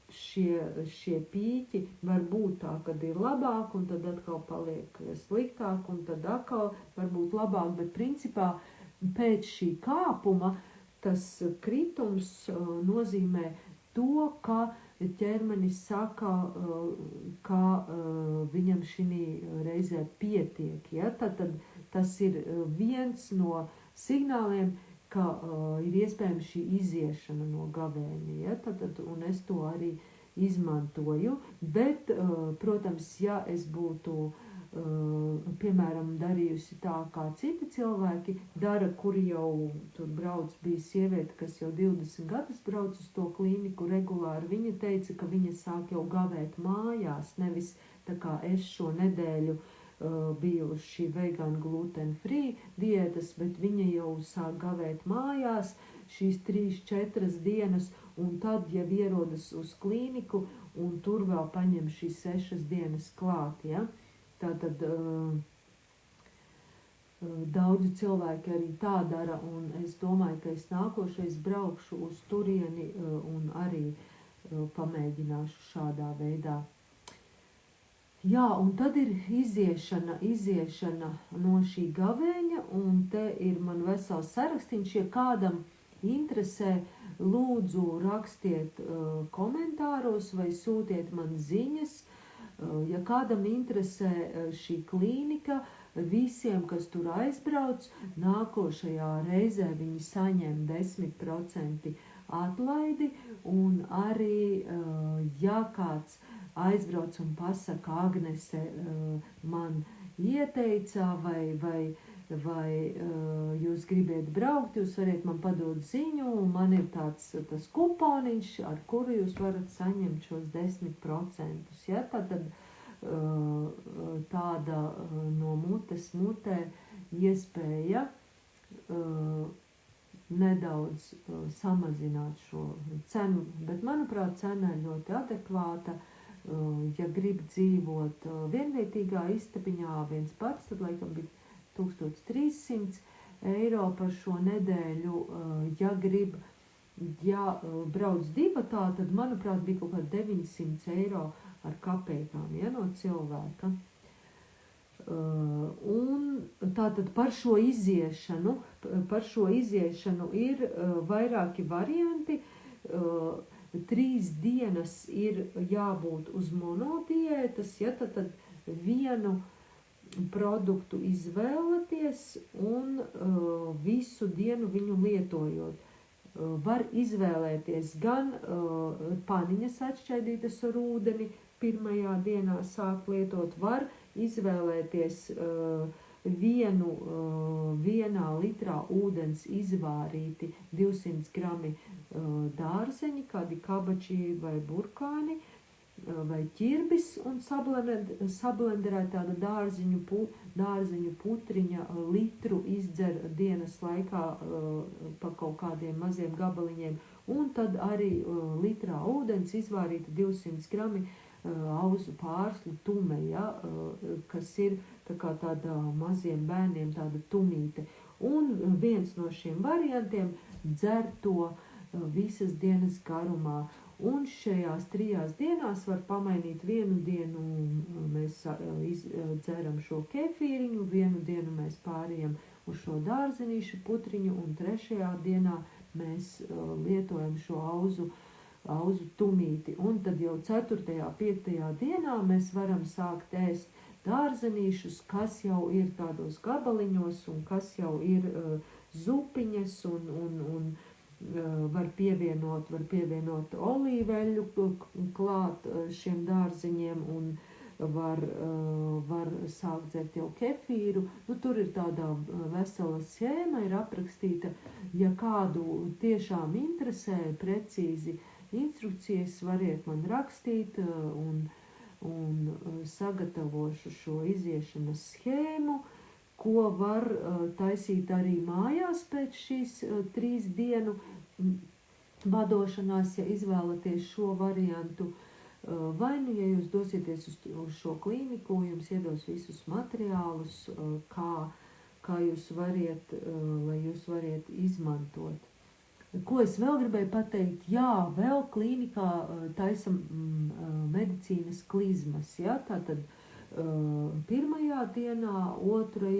šie pīķi. Var būt tā, kad ir labāk, un tad atkal paliek sliktāk, un tad atkal var būt labāk, bet principā pēc šī kāpuma tas kritums nozīmē to, ka ķermenis saka, ka viņam šī reizē pietiek. Ja? Tad tas ir viens no signāliem, ka ir iespējams šī iziešana no gavēņa. Ja? Un es to arī izmantoju. Bet, protams, ja es būtu piemēram, darījusi tā, kā citi cilvēki dara, kuri jau tur brauc, bija sieviete, kas jau 20 gadus brauc uz to klīniku regulāri. Viņa teica, ka viņa sāk jau gavēt mājās, nevis tā kā es šo nedēļu biju uz šī vegan gluten free diētas, bet viņa jau sāk gavēt mājās šīs 3-4 dienas, un tad jau ierodas uz klīniku, un tur vēl paņem šīs 6 dienas klāt, ja? Tātad daudzi cilvēki arī tā dara, un es domāju, ka es nākošais braukšu uz turieni un arī pamēģināšu šādā veidā. Jā, un tad ir iziešana no šī gavēņa, un te ir man vesels sarakstīns. Ja kādam interesē, lūdzu rakstiet komentāros vai sūtiet man ziņas. Ja kādam interesē šī klīnika, visiem, kas tur aizbrauc, nākošajā reizē viņi saņem 10% atlaidi, un arī, ja kāds aizbrauc un pasaka, Agnese man ieteica, vai jūs gribiet braukt, jūs variet man padot ziņu, un man ir tas kuponiņš, ar kuru jūs varat saņemt šos 10%. Ja? Tātad tāda no mutes mutē iespēja nedaudz samazināt šo cenu, bet manuprāt cena ir ļoti adekvāta. Ja grib dzīvot vienvietīgā istabiņā viens pats, tad laikam bija 1300 eiro par šo nedēļu. Ja brauc divatā, tad manuprāt bija kaut kā 900 eiro ar kapekām, ja, no cilvēka. Un tātad par šo iziešanu ir vairāki varianti. 3 dienas ir jābūt uz monodiētas, ja, tad vienu produktu izvēlaties un visu dienu viņu lietojot. Var izvēlēties gan paniņas atšķaidītas ar ūdeni, pirmajā dienā sāk lietot, var izvēlēties vienā litrā ūdens izvārīti 200 grami dārzeņi, kādi kabači vai burkāni, vai ķirbis, un sablenderēt tādu dārzeņu putriņa litru izdzer dienas laikā pa kaut kādiem maziem gabaliņiem, un tad arī litrā ūdens izvārīta 200 grami auzu pārslu tume, ja, kas ir tā kā tāda maziem bērniem tāda tumīte. Un viens no šiem variantiem dzer to visas dienas garumā. Un šajās 3 dienās var pamainīt, vienu dienu mēs dzeram šo kefīriņu, vienu dienu mēs pārējam uz šo dārzenīšu putriņu, un 3. dienā mēs lietojam šo auzu tumīti. Un tad jau 4., 5. dienā mēs varam sākt ēst dārzenīšus, kas jau ir tādos gabaliņos, un kas jau ir zupiņas, un var pievienot olīveļu klāt šiem dārzeņiem, un var sākt dzert jau kefīru. Nu, tur ir tāda vesela schēma, ir aprakstīta. Ja kādu tiešām interesē precīzi instrukcijas, variet man rakstīt, un sagatavošu šo iziešanas schēmu, ko var taisīt arī mājās pēc šīs 3 dienu badošanās, ja izvēlaties šo variantu. Vai nu, ja jūs dosieties uz šo klīniku, jums iedos visus materiālus, kā jūs variet, lai jūs variet izmantot. Ko es vēl gribēju pateikt? Jā, vēl klīnikā taisam medicīnas klizmas, ja? Tātad 1. dienā, 2.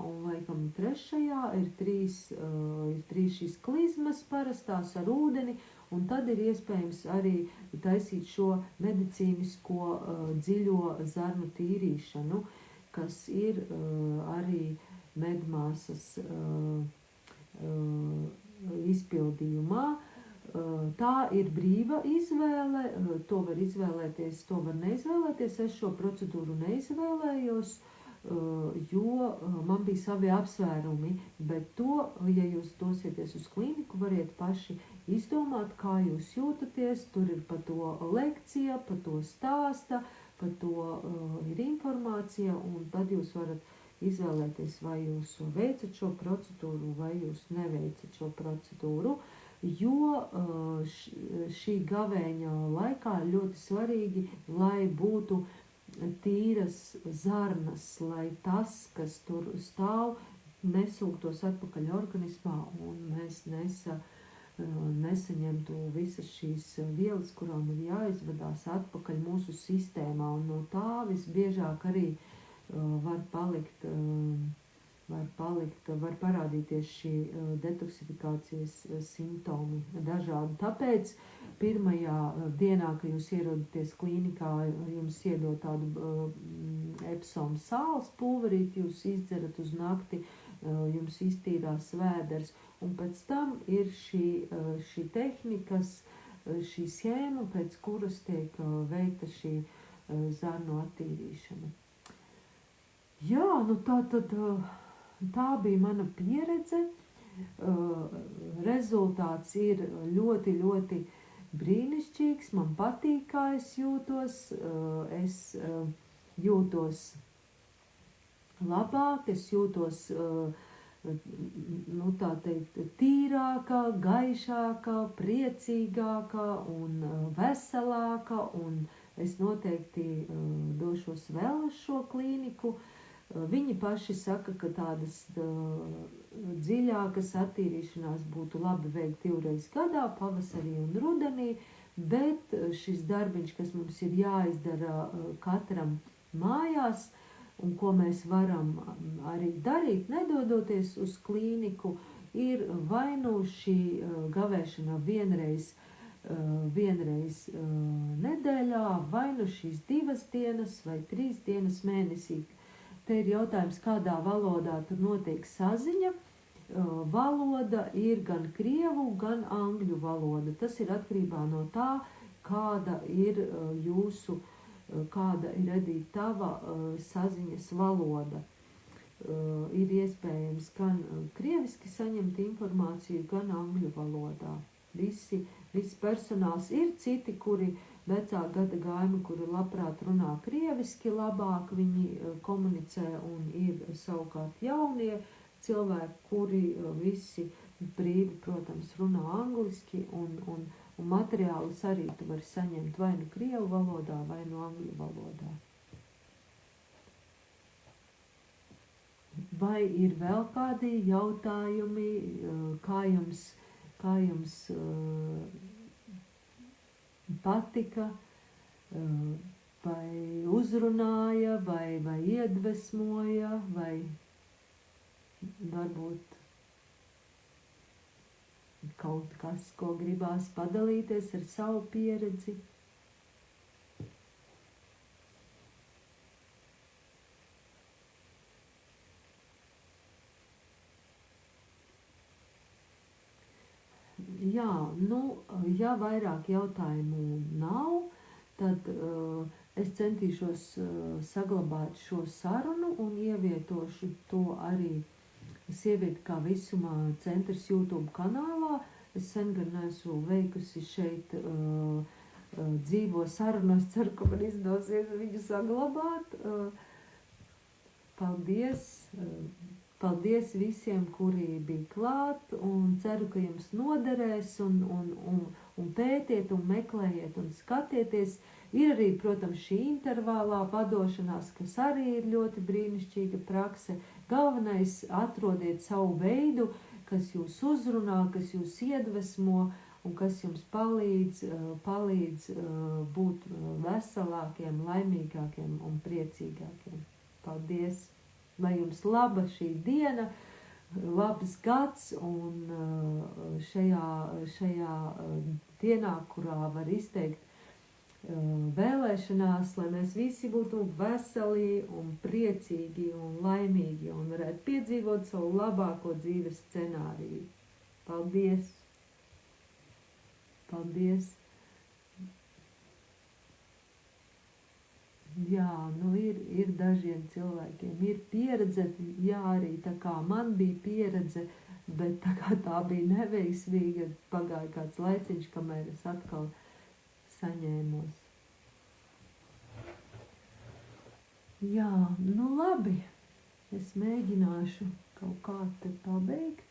un laikam 3. ir 3 šīs klizmas parastās ar ūdeni, un tad ir iespējams arī taisīt šo medicīnisko dziļo zarnu tīrīšanu, kas ir arī medmāsas izpildījumā. Tā ir brīva izvēle, to var izvēlēties, to var neizvēlēties. Es šo procedūru neizvēlējos, jo man bija savi apsvērumi, bet to, ja jūs dosieties uz klīniku, variet paši izdomāt, kā jūs jūtaties. Tur ir pa to lekcija, pa to stāsta, pa to ir informācija, un tad jūs varat izvēlēties, vai jūs veicat šo procedūru, vai jūs neveicat šo procedūru, jo šī gavēņa laikā ļoti svarīgi, lai būtu tīras zarnas, lai tas, kas tur stāv, nesūktos atpakaļ organismā, un mēs nesaņemtu visas šīs vielas, kurām ir jāizvadās atpakaļ mūsu sistēmā, un no tā visbiežāk arī var palikt var parādīties šī detoksifikācijas simptomi dažādi. Tāpēc pirmajā dienā, kad jūs ierodaties klīnikā, jums iedod tādu Epsom sāls pulverīti, jūs izdzerat uz nakti, jums iztīrās vēders, un pēc tam ir šī tehnikas, šī schēma, pēc kuras tiek veikta šī zarnu attīrīšana. Jā, nu tā bija mana pieredze. Rezultāts ir ļoti, ļoti brīnišķīgs. Man patīk, kā es jūtos. Es jūtos labāk, es jūtos, nu tā teikt, tīrākā, gaišākā, priecīgākā un veselākā, un es noteikti došos vēl uz šo klīniku. Viņi paši saka, ka tādas dziļākas attīrīšanās būtu labi veikt 2 reizes gadā, pavasarī un rudenī, bet šis darbiņš, kas mums ir jāizdara katram mājās, un ko mēs varam arī darīt, nedodoties uz klīniku, ir vai nu šī gavēšana vienreiz nedēļā, vai nu šīs 2 dienas vai 3 dienas mēnesī. Te ir jautājums, kādā valodā tur notiek saziņa. Valoda ir gan krievu, gan angļu valoda. Tas ir atkarībā no tā, kāda ir Edita tava saziņas valoda. Ir iespējams gan krieviski saņemt informāciju, gan angļu valodā. Viss personāls ir citi, kuri vecā gada gājumi, kuri labprāt runā krieviski labāk, viņi komunicē, un ir savukārt jaunie cilvēki, kuri visi brīvi, protams, runā angliski, un materiālus arī tu vari saņemt vai nu krievu valodā, vai nu angļu valodā. Vai ir vēl kādi jautājumi, kā jums patika, vai uzrunāja, vai iedvesmoja, vai varbūt kaut kas, ko gribās padalīties ar savu pieredzi. Jā, ja vairāk jautājumu nav, tad es centīšos saglabāt šo sarunu un ievietošu to arī Sieviete kā visumā centrs YouTube kanālā. Es sen gan neesmu veikusi šeit dzīvo sarunu, es ceru, ka man izdosies viņu saglabāt. Paldies! Paldies visiem, kuri bija klāt, un ceru, ka jums noderēs, un pētiet, un meklējiet, un skatieties. Ir arī, protams, šī intervālā padošanās, kas arī ir ļoti brīnišķīga prakse. Galvenais, atrodiet savu veidu, kas jūs uzrunā, kas jūs iedvesmo, un kas jums palīdz būt veselākiem, laimīgākiem un priecīgākiem. Paldies! Lai jums laba šī diena, labs gads, un šajā dienā, kurā var izteikt vēlēšanās, lai mēs visi būtu veseli un priecīgi un laimīgi un varētu piedzīvot savu labāko dzīves scenāriju. Paldies! Paldies! Jā, ir dažiem cilvēkiem ir pieredze, jā, arī tā kā man bija pieredze, bet tā kā tā bija neveiksmīga, pagāja kāds laiciņš, kamēr es atkal saņēmos. Jā, labi, es mēģināšu kaut kā te pabeigt.